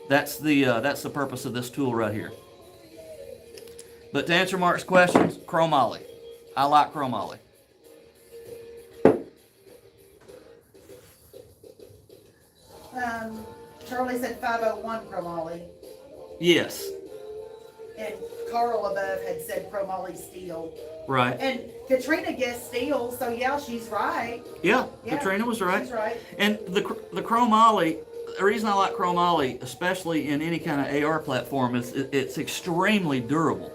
That's the purpose of this tool right here. But to answer Mark's questions, chromoly. I like chromoly. Charlie said 501 chromoly. Yes. And Carl above had said chromoly steel. Right. And Katrina guessed steel, so yeah, she's right. Yeah, Katrina was right. She's right. And the chromoly, the reason I like chromoly, especially in any kind of AR platform, is it's extremely durable.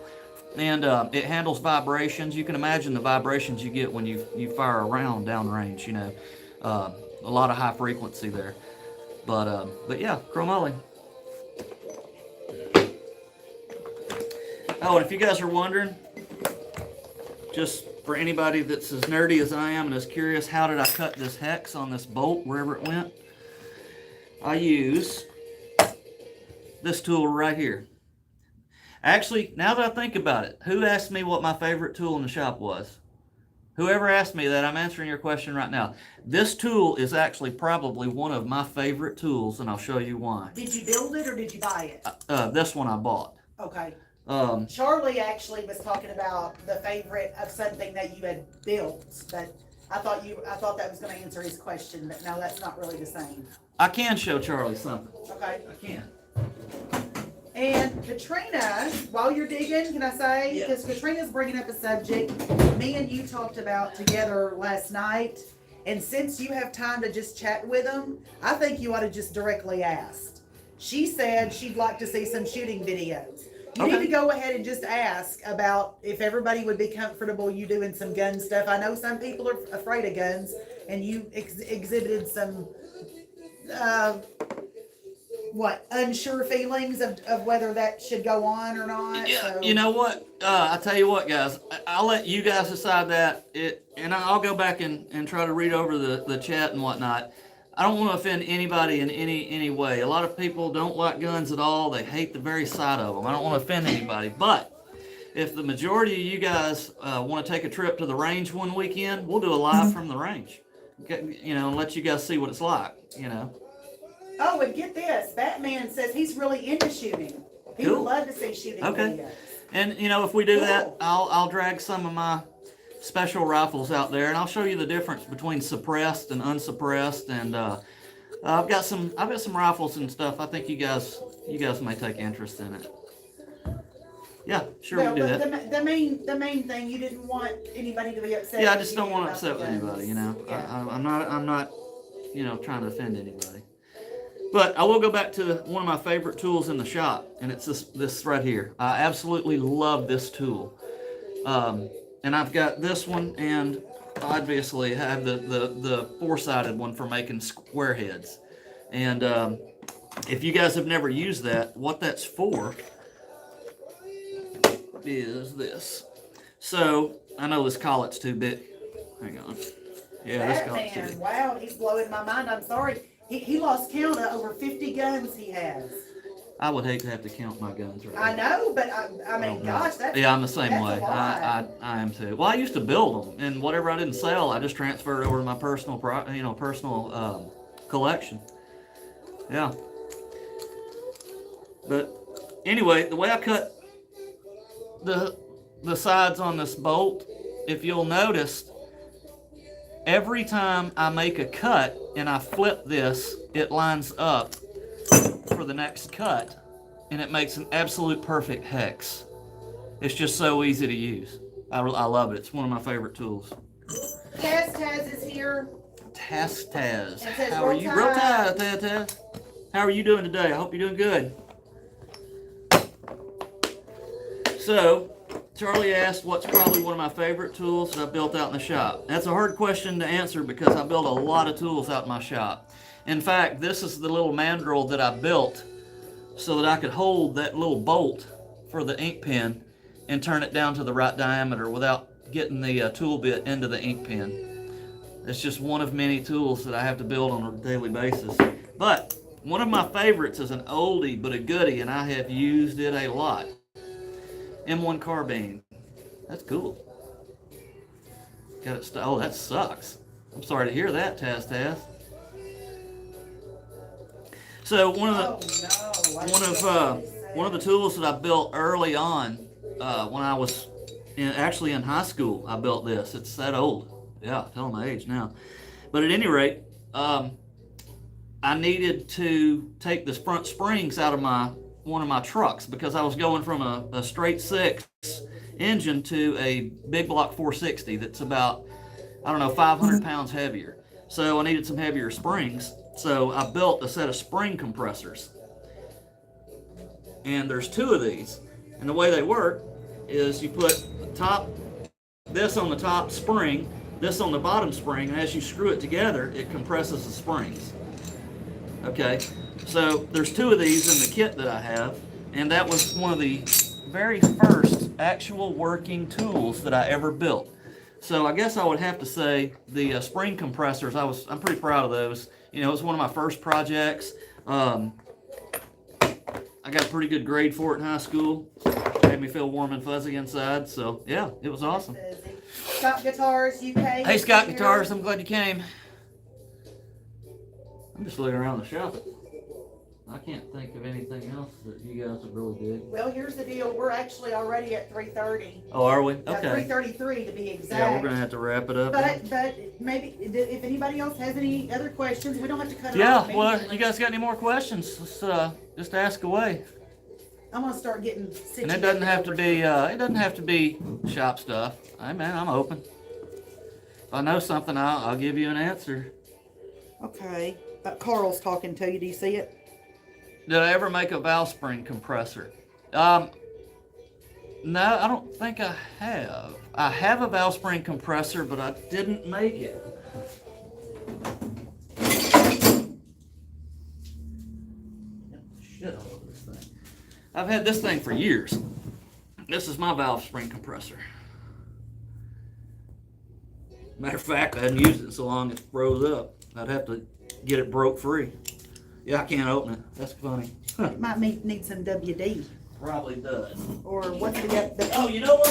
And it handles vibrations. You can imagine the vibrations you get when you fire a round downrange, you know. A lot of high frequency there. But yeah, chromoly. Oh, and if you guys are wondering, just for anybody that's as nerdy as I am and is curious, how did I cut this hex on this bolt wherever it went? I use this tool right here. Actually, now that I think about it, who asked me what my favorite tool in the shop was? Whoever asked me that, I'm answering your question right now. This tool is actually probably one of my favorite tools, and I'll show you why. Did you build it or did you buy it? This one I bought. Okay. Charlie actually was talking about the favorite of something that you had built, but I thought that was going to answer his question, but no, that's not really the same. I can show Charlie something. Okay. I can. And Katrina, while you're digging, can I say, because Katrina's bringing up a subject me and you talked about together last night, and since you have time to just chat with them, I think you ought to just directly ask. She said she'd like to see some shooting videos. You need to go ahead and just ask about if everybody would be comfortable you doing some gun stuff. I know some people are afraid of guns, and you exhibited some unsure feelings of whether that should go on or not. Yeah, so. you know what? I tell you what, guys. I'll let you guys decide that. And I'll go back and try to read over the chat and whatnot. I don't want to offend anybody in any way. A lot of people don't like guns at all. They hate the very sight of them. I don't want to offend anybody. But if the majority of you guys want to take a trip to the range one weekend, we'll do a live from the range. You know, and let you guys see what it's like, you know. Oh, and get this. Batman says he's really into shooting. He would love to see shooting videos. And, you know, if we do that, I'll drag some of my special rifles out there, and I'll show you the difference between suppressed and unsuppressed. And I've got some rifles and stuff. I think you guys may take interest in it. Yeah, sure, Well, we do but that. the main thing, you didn't want anybody to be upset. Yeah, I with just you don't want to about upset the with anybody, guns. you know. Yeah. I'm not, you know, trying to offend anybody. But I will go back to one of my favorite tools in the shop, and it's this right here. I absolutely love this tool. And I've got this one, and obviously I have the four-sided one for making square heads. And if you guys have never used that, what that's for is this. So I know this collet's too big. Hang on. Yeah, this That collet's too man, big. wow, he's blowing my mind. I'm sorry. He lost count of over 50 guns he has. I would hate to have to count my guns right I now. know, but I mean, gosh, that's Yeah, I'm the same that's way. a lot. I am too. Well, I used to build them, and whatever I didn't sell, I just transferred over to my personal, personal collection. Yeah. But anyway, the way I cut the sides on this bolt, if you'll notice, every time I make a cut and I flip this, it lines up for the next cut, and it makes an absolute perfect hex. It's just so easy to use. I love it. It's one of my favorite tools. Taz is here. Taz. It says How are roll you? tide. Roll tide, Taz. How are you doing today? I hope you're doing good. So, Charlie asked what's probably one of my favorite tools that I built out in the shop. That's a hard question to answer because I built a lot of tools out in my shop. In fact, this is the little mandrel that I built so that I could hold that little bolt for the ink pen and turn it down to the right diameter without getting the tool bit into the ink pen. It's just one of many tools that I have to build on a daily basis. But one of my favorites is an oldie but a goodie, and I have used it a lot. M1 carbine. That's cool. Got it. Oh, that sucks. I'm sorry to hear that, Taz. So one of the tools that I built early on when I was actually in high school, I built this. It's that old. Yeah, tell my age now. But at any rate, I needed to take the front springs out of one of my trucks because I was going from a straight six engine to a big block 460 that's about, I don't know, 500 pounds heavier. So I needed some heavier springs. So I built a set of spring compressors. And there's two of these. And the way they work is you put this on the top spring, this on the bottom spring, and as you screw it together, it compresses the springs. Okay, so there's two of these in the kit that I have, and that was one of the very first actual working tools that I ever built. So I guess I would have to say the spring compressors, I'm pretty proud of those. You know, it was one of my first projects. I got a pretty good grade for it in high school. Made me feel warm and fuzzy inside, so yeah, it was awesome. Scott Guitars, UK. Hey Scott Guitars, I'm glad you came. I'm just looking around the shop. I can't think of anything else that you guys would really do. Well, here's the deal. We're actually already at 3:30. Oh, are we? Okay. 3:33 to be exact. Yeah, we're gonna have to wrap it up. But maybe if anybody else has any other questions, we don't have to cut it Yeah, off. well, you guys got any more questions? Let's just ask away. I'm gonna start getting situated. And it doesn't have to be shop stuff. Hey man, I'm open. If I know something, I'll give you an answer. Okay. Carl's talking to you. Do you see it? Did I ever make a valve spring compressor? No, I don't think I have. I have a valve spring compressor, but I didn't make it. Shit all over this thing. I've had this thing for years. This is my valve spring compressor. Matter of fact, I hadn't used it so long it froze up. I'd have to get it broke free. Yeah, I can't open it. That's funny. It might need some WD. Probably does. Or what's the Oh, you know what?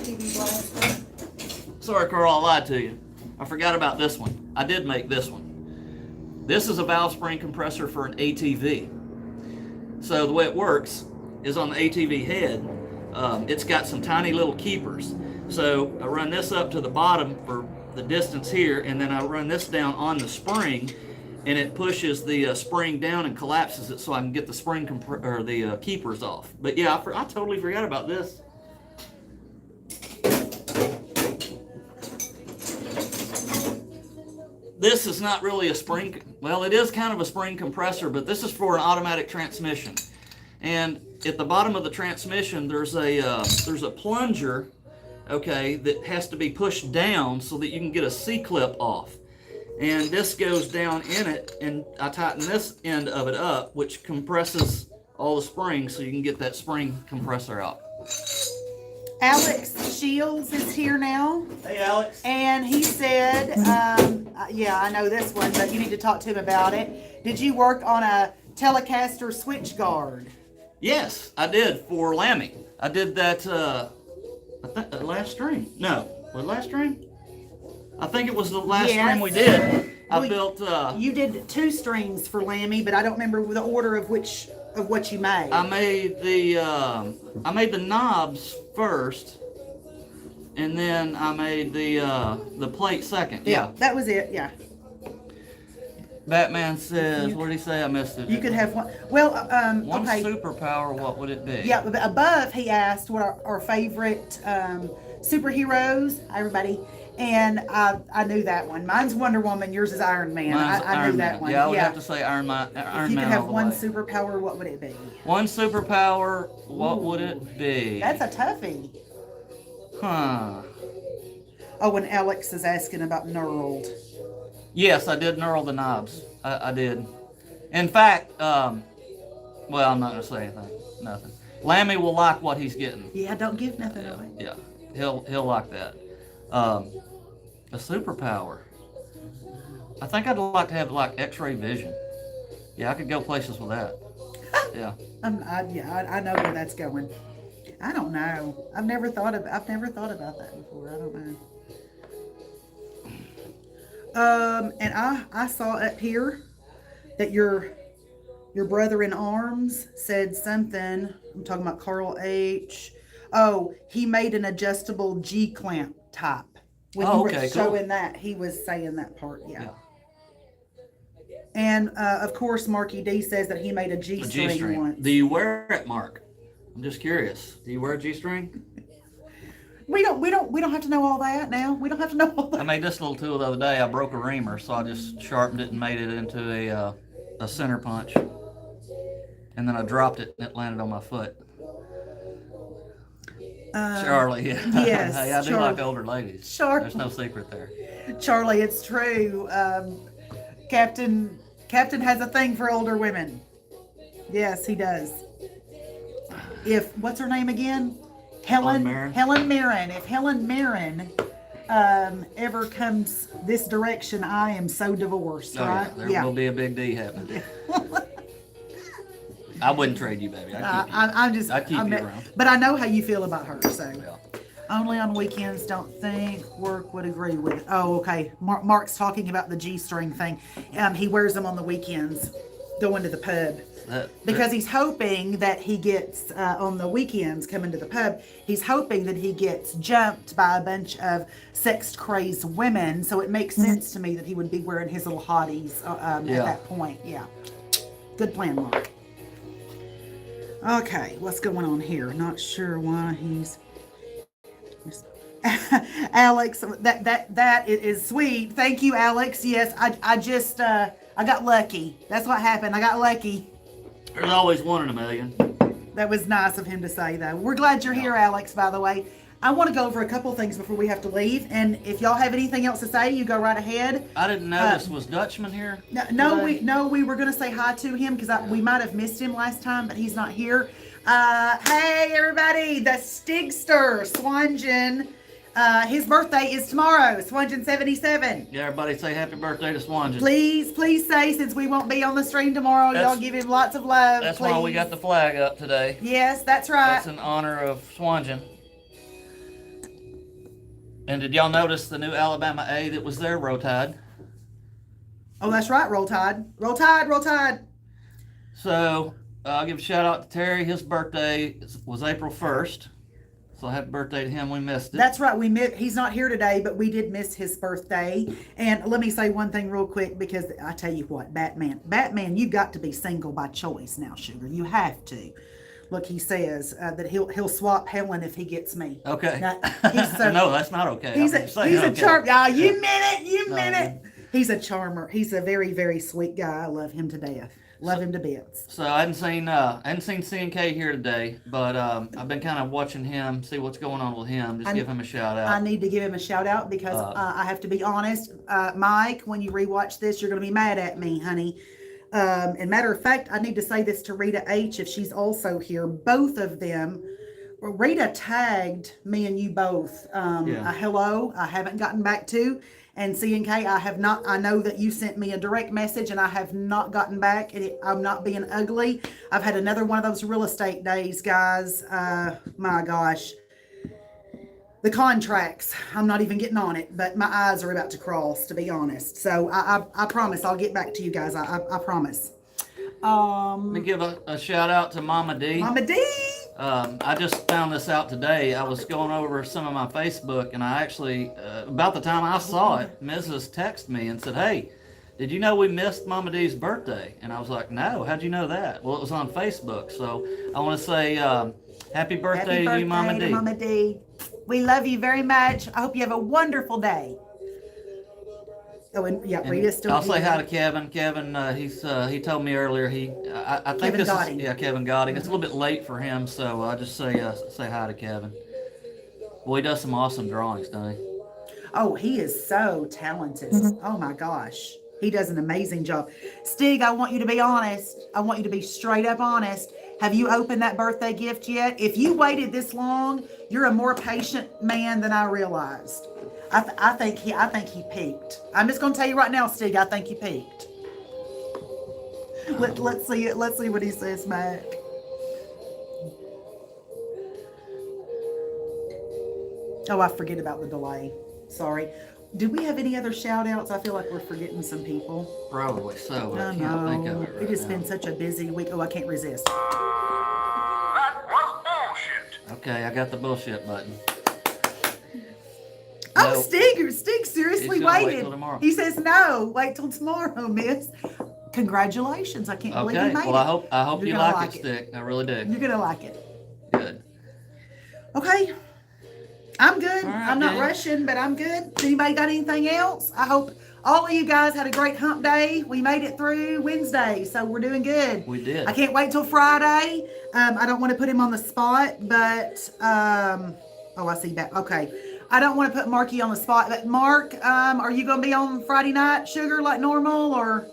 TV blaster? Sorry, Carl, I lied to you. I forgot about this one. I did make this one. This is a valve spring compressor for an ATV. So the way it works is on the ATV head, it's got some tiny little keepers. So I run this up to the bottom for the distance here, and then I run this down on the spring, and it pushes the spring down and collapses it so I can get the spring or the keepers off. But yeah, I totally forgot about this. This is not really a spring, well, it is kind of a spring compressor, but this is for an automatic transmission. And at the bottom of the transmission, there's a plunger, okay, that has to be pushed down so that you can get a C-clip off. And this goes down in it, and I tighten this end of it up, which compresses all the springs so you can get that spring compressor out. Alex Shields is here now. Hey, Alex. And he said, yeah, I know this one, but you need to talk to him about it. Did you work on a Telecaster switch guard? Yes, I did for Lammy. I did that, I think last stream. No, was it last stream? I think it was the last stream we did. I built. You did 2 strings for Lammy, but I don't remember the order of what you made. I made the knobs first, and then I made the plate second. Yeah, that was it. Yeah. Batman says, what did he say? I missed it. You could have one. Well, one okay. superpower. What would it be? Yeah, but above he asked what our favorite superheroes. Hi, everybody. And I knew that one. Mine's Wonder Woman. Yours is Iron Man. I knew that one. Yeah, I would have to say Iron Man. If you could have one superpower, what would it be? One superpower, what would it be? That's a toughie. Huh. Oh, and Alex is asking about knurled. Yes, I did knurl the knobs. I did. In fact, well, I'm not going to say anything. Nothing. Lammy will like what he's getting. Yeah, don't give nothing away. Yeah, he'll like that. A superpower. I think I'd like to have like X-ray vision. Yeah, I could go places with that. Yeah. I know where that's going. I don't know. I've never thought about that before. I don't know. And I saw up here that your brother in arms said something. I'm talking about Carl H. Oh, he made an adjustable G clamp type. When you were showing that, he was saying that part. Yeah. And of course, Marky D says that he made a G-string once. Do you wear it, Mark? I'm just curious. Do you wear a G-string? We don't have to know all that now. We don't have to know all that. I made this little tool the other day. I broke a reamer, so I just sharpened it and made it into a center punch. And then I dropped it and it landed on my foot. Charlie, yeah. Yes, hey, I do like older ladies. Charlie. There's no secret there. Charlie, it's true. Captain has a thing for older women. Yes, he does. What's her name again? Helen Mirren. If Helen Mirren ever comes this direction, I am so divorced, right? Yeah, there will be a big D happening. I wouldn't trade you, baby. I'd keep you around. But I know how you feel about her, so. Yeah. Only on weekends, don't think work would agree with it. Oh, okay. Mark's talking about the G-string thing. He wears them on the weekends, going to the pub. Because he's hoping that he gets, on the weekends coming to the pub, he's hoping that he gets jumped by a bunch of sex-crazed women. So it makes sense to me that he would be wearing his little hotties at that point. Yeah. Good plan, Mark. Okay, what's going on here? Not sure why he's... Alex, that is sweet. Thank you, Alex. Yes, I just, I got lucky. That's what happened. I got lucky. There's always one in a million. That was nice of him to say, though. We're glad you're here, Alex, by the way. I want to go over a couple things before we have to leave. And if y'all have anything else to say, you go right ahead. I didn't know this was Dutchman here. No, we were going to say hi to him because we might have missed him last time, but he's not here. Hey, everybody, the Stigster, Swangen. His birthday is tomorrow, Swangen 77. Yeah, everybody say happy birthday to Swangen. Please say, since we won't be on the stream tomorrow, y'all give him lots of love. That's why we got the flag up today. Yes, that's right. That's in honor of Swangen. And did y'all notice the new Alabama A that was there, Roll Tide? Oh, that's right, Roll Tide. Roll Tide, Roll Tide. So, I'll give a shout out to Terry. His birthday was April 1st. So happy birthday to him. We missed it. That's right. He's not here today, but we did miss his birthday. And let me say one thing real quick, because I tell you what, Batman, you got to be single by choice now, sugar. You have to. Look, he says that he'll swap Helen if he gets me. Okay. Now, No, that's not okay. He's a charmer. Oh, you meant it. You No, meant it. He's a charmer. He's a very, very sweet guy. I love him to death. Love him to bits. So I hadn't seen C&K here today, but I've been kind of watching him, see what's going on with him. Just give him a shout out. I need to give him a shout out because I have to be honest, Mike. When you rewatch this, you're going to be mad at me, honey. And matter of fact, I need to say this to Rita H. if she's also here. Both of them. Rita tagged me and you both. A hello. I haven't gotten back to. And C&K, I have not. I know that you sent me a direct message, and I have not gotten back. And I'm not being ugly. I've had another one of those real estate days, guys. My gosh, the contracts. I'm not even getting on it, but my eyes are about to cross, to be honest. So I promise I'll get back to you guys. I promise. Let me give a shout out to Mama D. Mama D. I just found this out today. I was going over some of my Facebook, and I actually, about the time I saw it, Mrs. texted me and said, "Hey, did you know we missed Mama D's birthday?" And I was like, "No, how'd you know that?" Well, it was on Facebook. So I want to say happy birthday to you, Mama D. Mama D. We love you very much. I hope you have a wonderful day. Oh, and yeah, Rita's still I'll here. say hi to Kevin. Kevin, he told me earlier I think Kevin this Godding. is Kevin Godding. It's a little bit late for him, so I'll just say hi to Kevin. Well, he does some awesome drawings, doesn't he? Oh, he is so talented. Oh my gosh. He does an amazing job. Stig, I want you to be honest. I want you to be straight up honest. Have you opened that birthday gift yet? If you waited this long, you're a more patient man than I realized. I think he peaked. I'm just gonna tell you right now, Stig, I think he peaked. Let's see it. Let's see what he says back. Oh, I forget about the delay. Sorry. Do we have any other shout outs? I feel like we're forgetting some people. Probably so, but I I can't think know. of it right It has now. been such a busy week. Oh, I can't resist. That was bullshit. Okay, I got the bullshit button. Oh, No. Stig seriously He's gonna wait waited. till tomorrow. He says no. Wait till tomorrow, miss. Congratulations. I can't believe you Okay, made well, it. I hope You're you gonna like it, Stick. I really do. You're going to like it. Good. Okay. I'm good. All right, I'm not Dan. rushing, but I'm good. Anybody got anything else? I hope all of you guys had a great hump day. We made it through Wednesday, so we're doing good. We did. I can't wait till Friday. I don't want to put him on the spot, but oh, I see that. Okay. I don't want to put Marky on the spot, but Mark, are you going to be on Friday night, Sugar, like normal, or?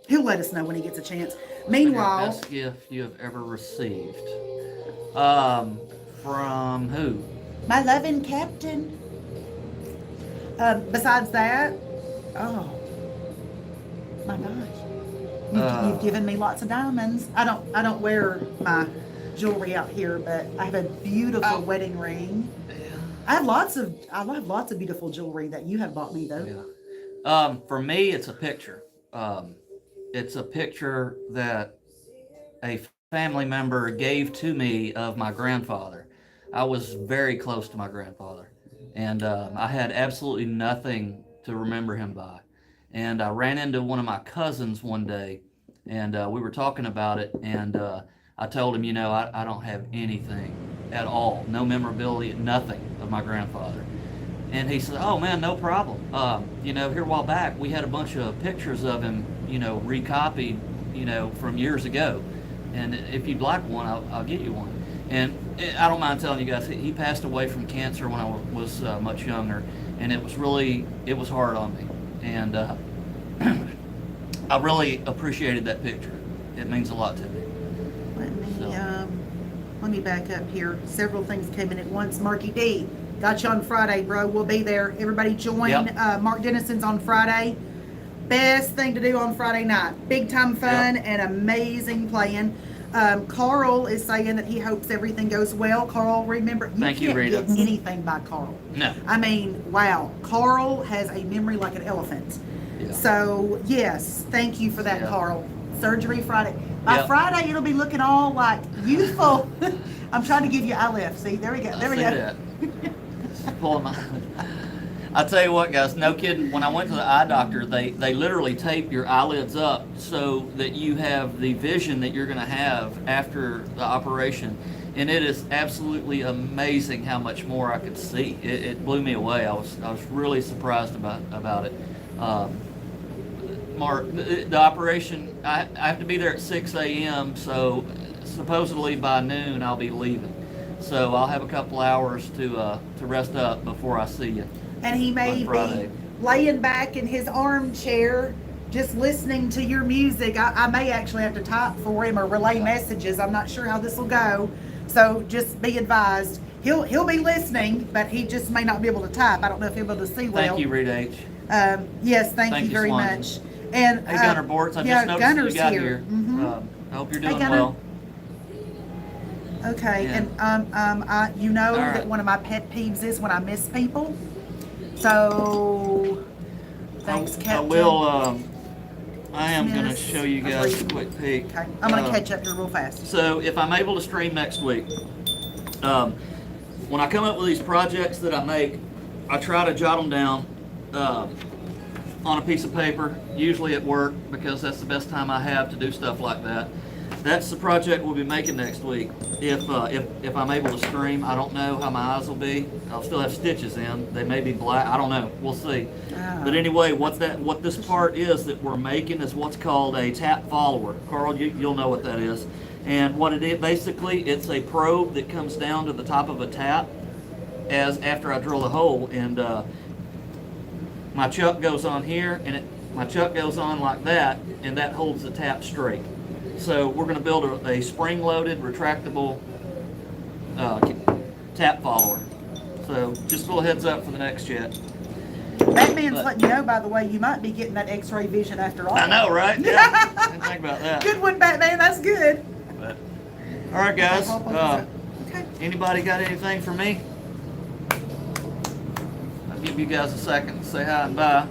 He'll let us know when he gets a chance. Meanwhile, Best gift you have ever received. From who? my loving captain. Besides that, oh my gosh, you've given me lots of diamonds. I don't wear my jewelry out here, but I have a beautiful wedding ring. I have lots of beautiful jewelry that you have bought me though. Yeah. For me, it's a picture. It's a picture that a family member gave to me of my grandfather. I was very close to my grandfather, and I had absolutely nothing to remember him by. And I ran into one of my cousins one day, and we were talking about it, and I told him, I don't have anything at all, no memorability, nothing of my grandfather. And he said, "Oh man, no problem. Here a while back, we had a bunch of pictures of him, recopied, from years ago. And if you'd like one, I'll get you one." And I don't mind telling you guys, he passed away from cancer when I was much younger, and it was hard on me. And I really appreciated that picture. It means a lot to me. Let me back up here. Several things came in at once. Marky D, got you on Friday, bro. We'll be there. Everybody join. Yep. Mark Dennison's on Friday. Best thing to do on Friday night. Big time fun and amazing playing. Carl is saying that he hopes everything goes well. Carl, remember, Thank you, can't Rita. get anything by Carl. No. I mean, wow. Carl has a memory like an elephant. Yeah. So, yes, thank you for that, Yeah. Carl. Surgery Friday. By Yep. Friday, it'll be looking all like youthful. I'm trying to give you eye lift. See, there we go. There we see go. that. Just pulling my. I tell you what, guys, no kidding. When I went to the eye doctor, they literally tape your eyelids up so that you have the vision that you're going to have after the operation, and it is absolutely amazing how much more I could see. It blew me away. I was really surprised about it. Mark, the operation, I have to be there at 6 a.m. So supposedly by noon I'll be leaving. So I'll have a couple hours to rest up before I see you. And he may On be Friday. laying back in his armchair just listening to your music. I may actually have to type for him or relay messages. I'm not sure how this will go. So just be advised. He'll be listening, but he just may not be able to type. I don't know if he'll be able to see well. Thank you, Rita H. Yes, thank you you, very Swan. much. And Hey, Gunner Bortz, I just noticed Gunner's you got here. here. Mhm. I hope you're Hey, doing Gunner. well. Okay, Yeah. and you know All right. that one of my pet peeves is when I miss people. So, thanks, I Captain. will. I am going to Miss show you guys a Agreed. quick peek. Okay, I'm gonna catch up here real fast. So if I'm able to stream next week, when I come up with these projects that I make, I try to jot them down on a piece of paper, usually at work, because that's the best time I have to do stuff like that. That's the project we'll be making next week. If I'm able to stream, I don't know how my eyes will be. I'll still have stitches in. They may be black. I don't know. We'll see. Ah. But anyway, what this part is that we're making is what's called a tap follower. Carl, you'll know what that is. And what it is, basically, it's a probe that comes down to the top of a tap after I drill a hole, and my chuck goes on here, and my chuck goes on like that, and that holds the tap straight. So we're going to build a spring-loaded, retractable tap follower. So just a little heads up for the next jet. Batman's But- letting you know, by the way, you might be getting that X-ray vision after all. I know, right? Yeah. I didn't think about that. Good one, Batman. That's good. But, all right, guys. Okay. Anybody got anything for me? I'll give you guys a second to say hi and bye.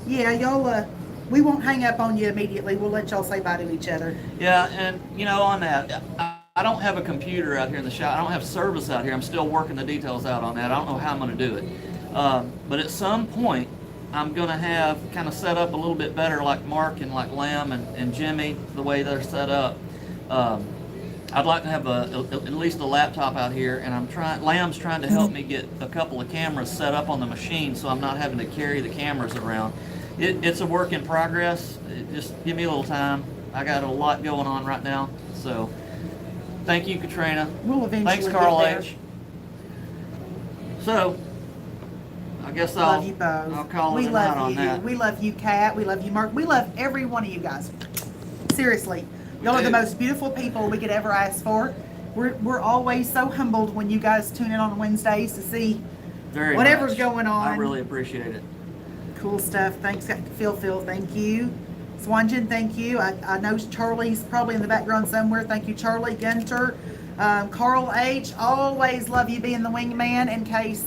Yeah, y'all. We won't hang up on you immediately. We'll let y'all say bye to each other. Yeah, and on that, I don't have a computer out here in the shop. I don't have service out here. I'm still working the details out on that. I don't know how I'm going to do it. But at some point, I'm going to have kind of set up a little bit better, like Mark and like Lamb and Jimmy, the way they're set up. I'd like to have at least a laptop out here, and Lamb's trying to help me get a couple of cameras set up on the machine, so I'm not having to carry the cameras around. It's a work in progress. Just give me a little time. I got a lot going on right now. So, thank you, Katrina. We'll eventually Thanks, Carl get there. H. So, I guess Love you both. I'll call we it a love night on you. that. We love you, Kat. We love you, Mark. We love every one of you guys. Seriously, y'all are the do. most beautiful people we could ever ask for. We're always so humbled when you guys tune in on Wednesdays to see Very whatever's much. going on. I really appreciate it. Cool stuff. Thanks, Phil. Thank you. Swanjan, thank you. I know Charlie's probably in the background somewhere. Thank you, Charlie. Gunter. Carl H. Always love you being the wingman in case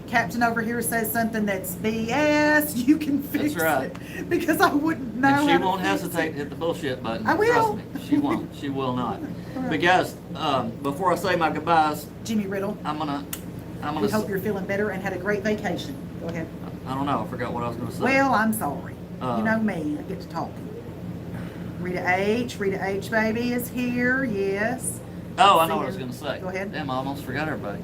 Captain over here says something that's BS. You can fix right. it because I wouldn't know. And she how to won't fix hesitate it. to hit the bullshit button. I will. Trust me. She won't. She will not. But guys, before I say my goodbyes, Jimmy Riddle. I'm gonna We hope you're feeling better and had a great vacation. Go ahead. I don't know. I forgot what I was gonna say. Well, I'm sorry. Uh, You know me. I get to talking. Rita H, baby, is here. Yes. Oh, I know what I was going to say. Go ahead. Damn, I almost forgot everybody.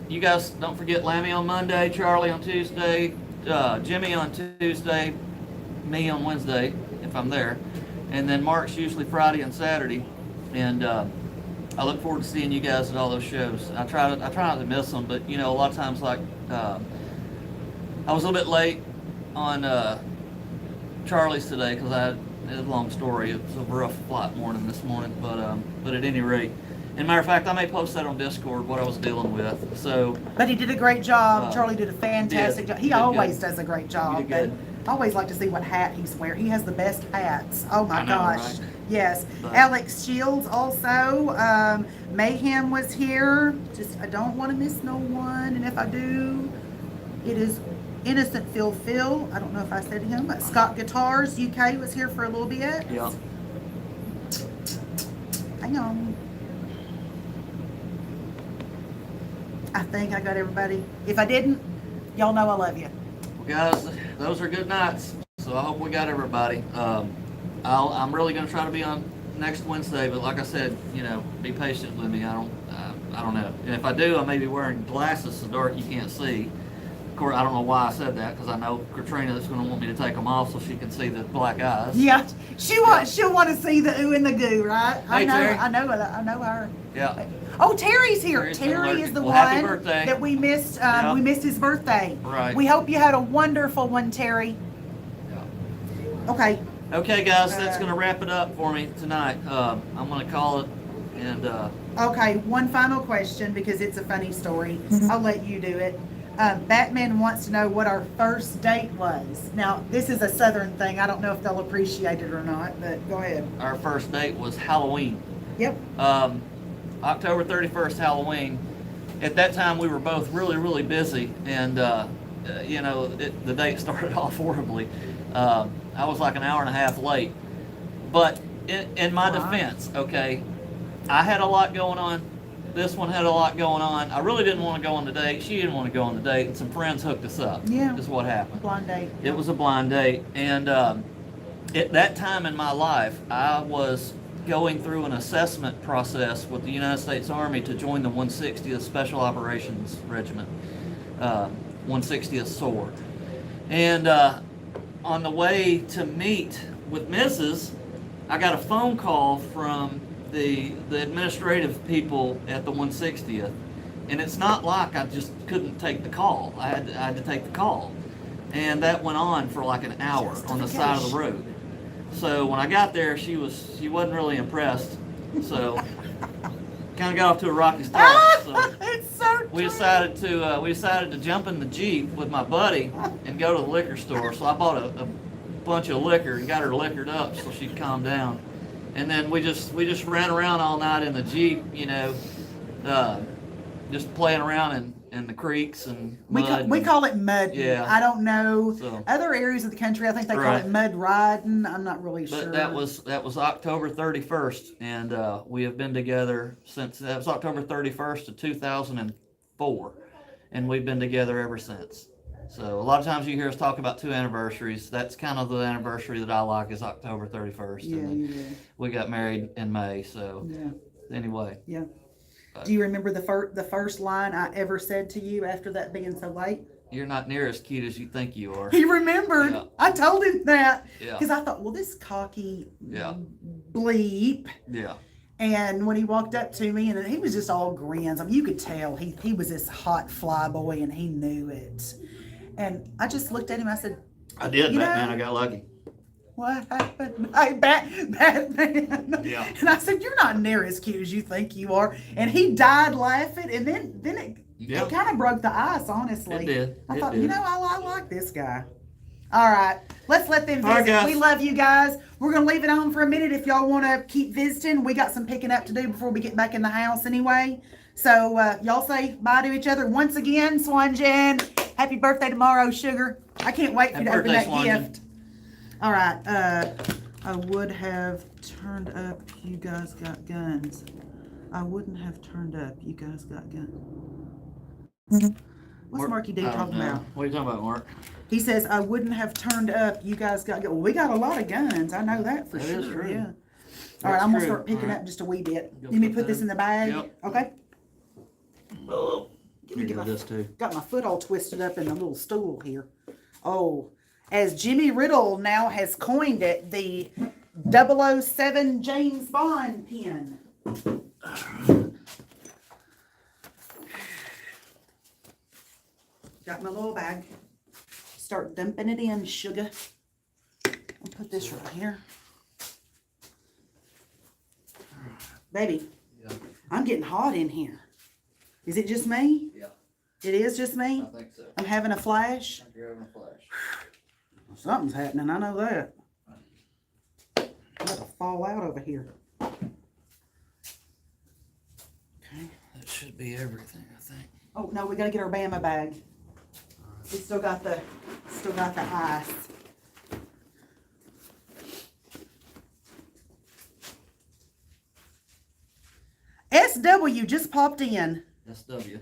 You guys don't forget Lammy on Monday, Charlie on Tuesday, Jimmy on Tuesday, me on Wednesday, if I'm there. And then Mark's usually Friday and Saturday. And I look forward to seeing you guys at all those shows. I try not to miss them, but, a lot of times, like, I was a little bit late on Charlie's today because it's a long story. It was a rough flight morning this morning, but at any rate, and matter of fact, I may post that on Discord what I was dealing with. So, But he did a great job. Charlie did a fantastic job. He did always good. does a great He job. did good. But I always like to see what hat he's wearing. He has the best hats. Oh my I know, gosh. right? Yes. But- Alex Shields also. Mayhem was here. Just I don't want to miss no one, and if I do, it is Innocent Phil. I don't know if I said him, but Scott Guitars UK was here for a little bit. Yeah. Hang on. I think I got everybody. If I didn't, y'all know I love you. Well, guys, those are good nights. So I hope we got everybody. I'm really going to try to be on next Wednesday, but like I said, you know, be patient with me. I don't know. And if I do, I may be wearing glasses so dark you can't see. Of course, I don't know why I said that, because I know Katrina is going to want me to take them off so she can see the black eyes. Yeah, she'll want to see the ooh and the goo, right? Hey, Terry. I know her. Yeah. Oh, Terry's here. Terry's been Terry lurking. is the Well, happy one birthday. that we missed. Yeah. We missed his birthday. Right. We hope you had a wonderful one, Terry. Yeah. Okay. Okay, guys, that's going to wrap it up for me tonight. I'm going to call it, and Okay, one final question because it's a funny story. I'll let you do it. Batman wants to know what our first date was. Now, this is a Southern thing. I don't know if they'll appreciate it or not, but go ahead. our first date was Halloween. Yep. October 31st, Halloween. At that time, we were both really, really busy, and you know, the date started off horribly. I was like an hour and a half late. But in my defense, okay, I had a lot going on. This one had a lot going on. I really didn't want to go on the date. She didn't want to go on the date, and some friends hooked us up. Yeah. Is what happened. Blind date. It was a blind date, and at that time in my life, I was going through an assessment process with the United States Army to join the 160th Special Operations Regiment, 160th Sword. And on the way to meet with Mrs., I got a phone call from the administrative people at the 160th, and it's not like I just couldn't take the call. I had to take the call, and that went on for like an hour on the side of the road. So when I got there, she wasn't really impressed. So kind of got off to a rocky start. So It's so true. we decided to jump in the Jeep with my buddy and go to the liquor store. So I bought a bunch of liquor and got her liquored up so she'd calm down. And then we just ran around all night in the Jeep, you know, just playing around in the creeks and mud. We call it mud. Yeah. I don't know. So- Other areas of the country, I think they call Right. it mud riding. I'm not really sure. But that was October 31st, and we have been together since. That was October 31st of 2004, and we've been together ever since. So a lot of times you hear us talk about 2 anniversaries. That's kind of the anniversary that I like, is October 31st. Yeah, and then you do. we got married in May. So Yeah. anyway, Yeah. Do you remember the first line I ever said to you after that being so late? you're not near as cute as you think you are. He remembered. Yeah. I told him that Yeah. because I thought, well, this cocky Yeah. bleep. Yeah. And when he walked up to me, and he was just all grins. I mean, you could tell he was this hot fly boy, and he knew it. And I just looked at him. I said, I did, You Batman. know- I got lucky. "What happened? Hey, Batman." Yeah. And I said, "You're not near as cute as you think you are." And he died laughing. And then Yeah. it kind of broke the ice, honestly. It did. I It thought, did. you know, I like this guy. All right, let's let them All right, visit. guys. We love you guys. We're gonna leave it on for a minute if y'all want to keep visiting. We got some picking up to do before we get back in the house anyway. So y'all say bye to each other once again. Swanjan, happy birthday tomorrow, sugar. I can't wait for you to Happy open birthday, that Swanjan. gift. All right, I would have turned up. You guys got guns. I wouldn't have turned up. You guys got guns. What's Marky D I don't talking know. about? What are you talking about, Mark? He says, I wouldn't have turned up. You guys got well, we got a lot of guns. I know that for That sure. is true. Yeah. All right, That's I'm going to true. start picking All right. up just a wee bit. Go Let me put put that this in. in the bag. Yep. Okay. Oh, Let me get this too. got my foot all twisted up in the little stool here. Oh, as Jimmy Riddle now has coined it, the 007 James Bond pen. Got my little bag. Start dumping it in, sugar. I'll put this right here. Baby, Yeah. I'm getting hot in here. Is it just me? Yeah. It is just me? I think so. I'm having a flash? You're having a flash. Something's happening, I know that. I'm about to fall out over here. Okay. That should be everything, I think. Oh, no, we gotta get our Bama bag. We still got the ice. SW just popped in. SW. Hey,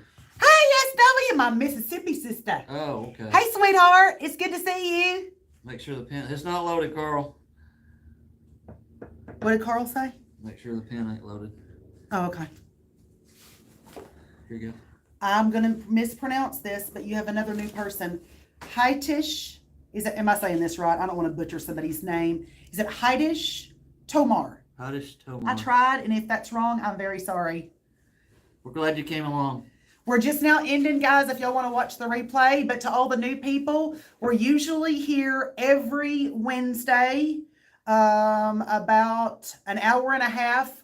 SW, my Mississippi sister. Oh, okay. Hey, sweetheart. It's good to see you. Make sure the pin, it's not loaded, Carl. What did Carl say? Make sure the pin ain't loaded. Oh, okay. Here you go. I'm going to mispronounce this, but you have another new person. Haitish. Am I saying this right? I don't want to butcher somebody's name. Is it Haitish Tomar? Haitish Tomar. I tried, and if that's wrong, I'm very sorry. We're glad you came along. We're just now ending, guys, if y'all want to watch the replay. But to all the new people, we're usually here every Wednesday, about an hour and a half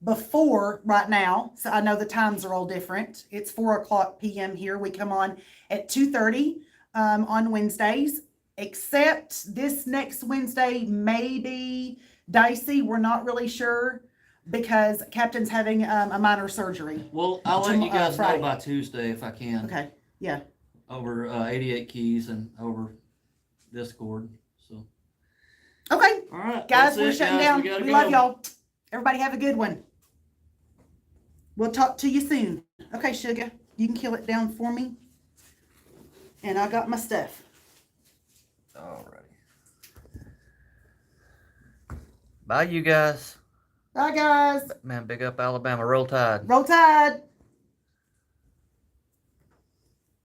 before right now. So I know the times are all different. It's 4:00 p.m. here. We come on at 2:30 on Wednesdays, except this next Wednesday may be dicey. We're not really sure because Captain's having a minor surgery. Well, I'll let you guys know Friday. by Tuesday if I can. Okay, yeah. Over 88 keys and over Discord. So. Okay, All right, guys, that's we're it, shutting guys. down. We gotta We go. love y'all. Everybody have a good one. We'll talk to you soon. Okay, sugar, you can kill it down for me. And I got my stuff. Alrighty. Bye, you guys. Bye, guys. Man, big up Alabama. Roll Tide. Roll Tide.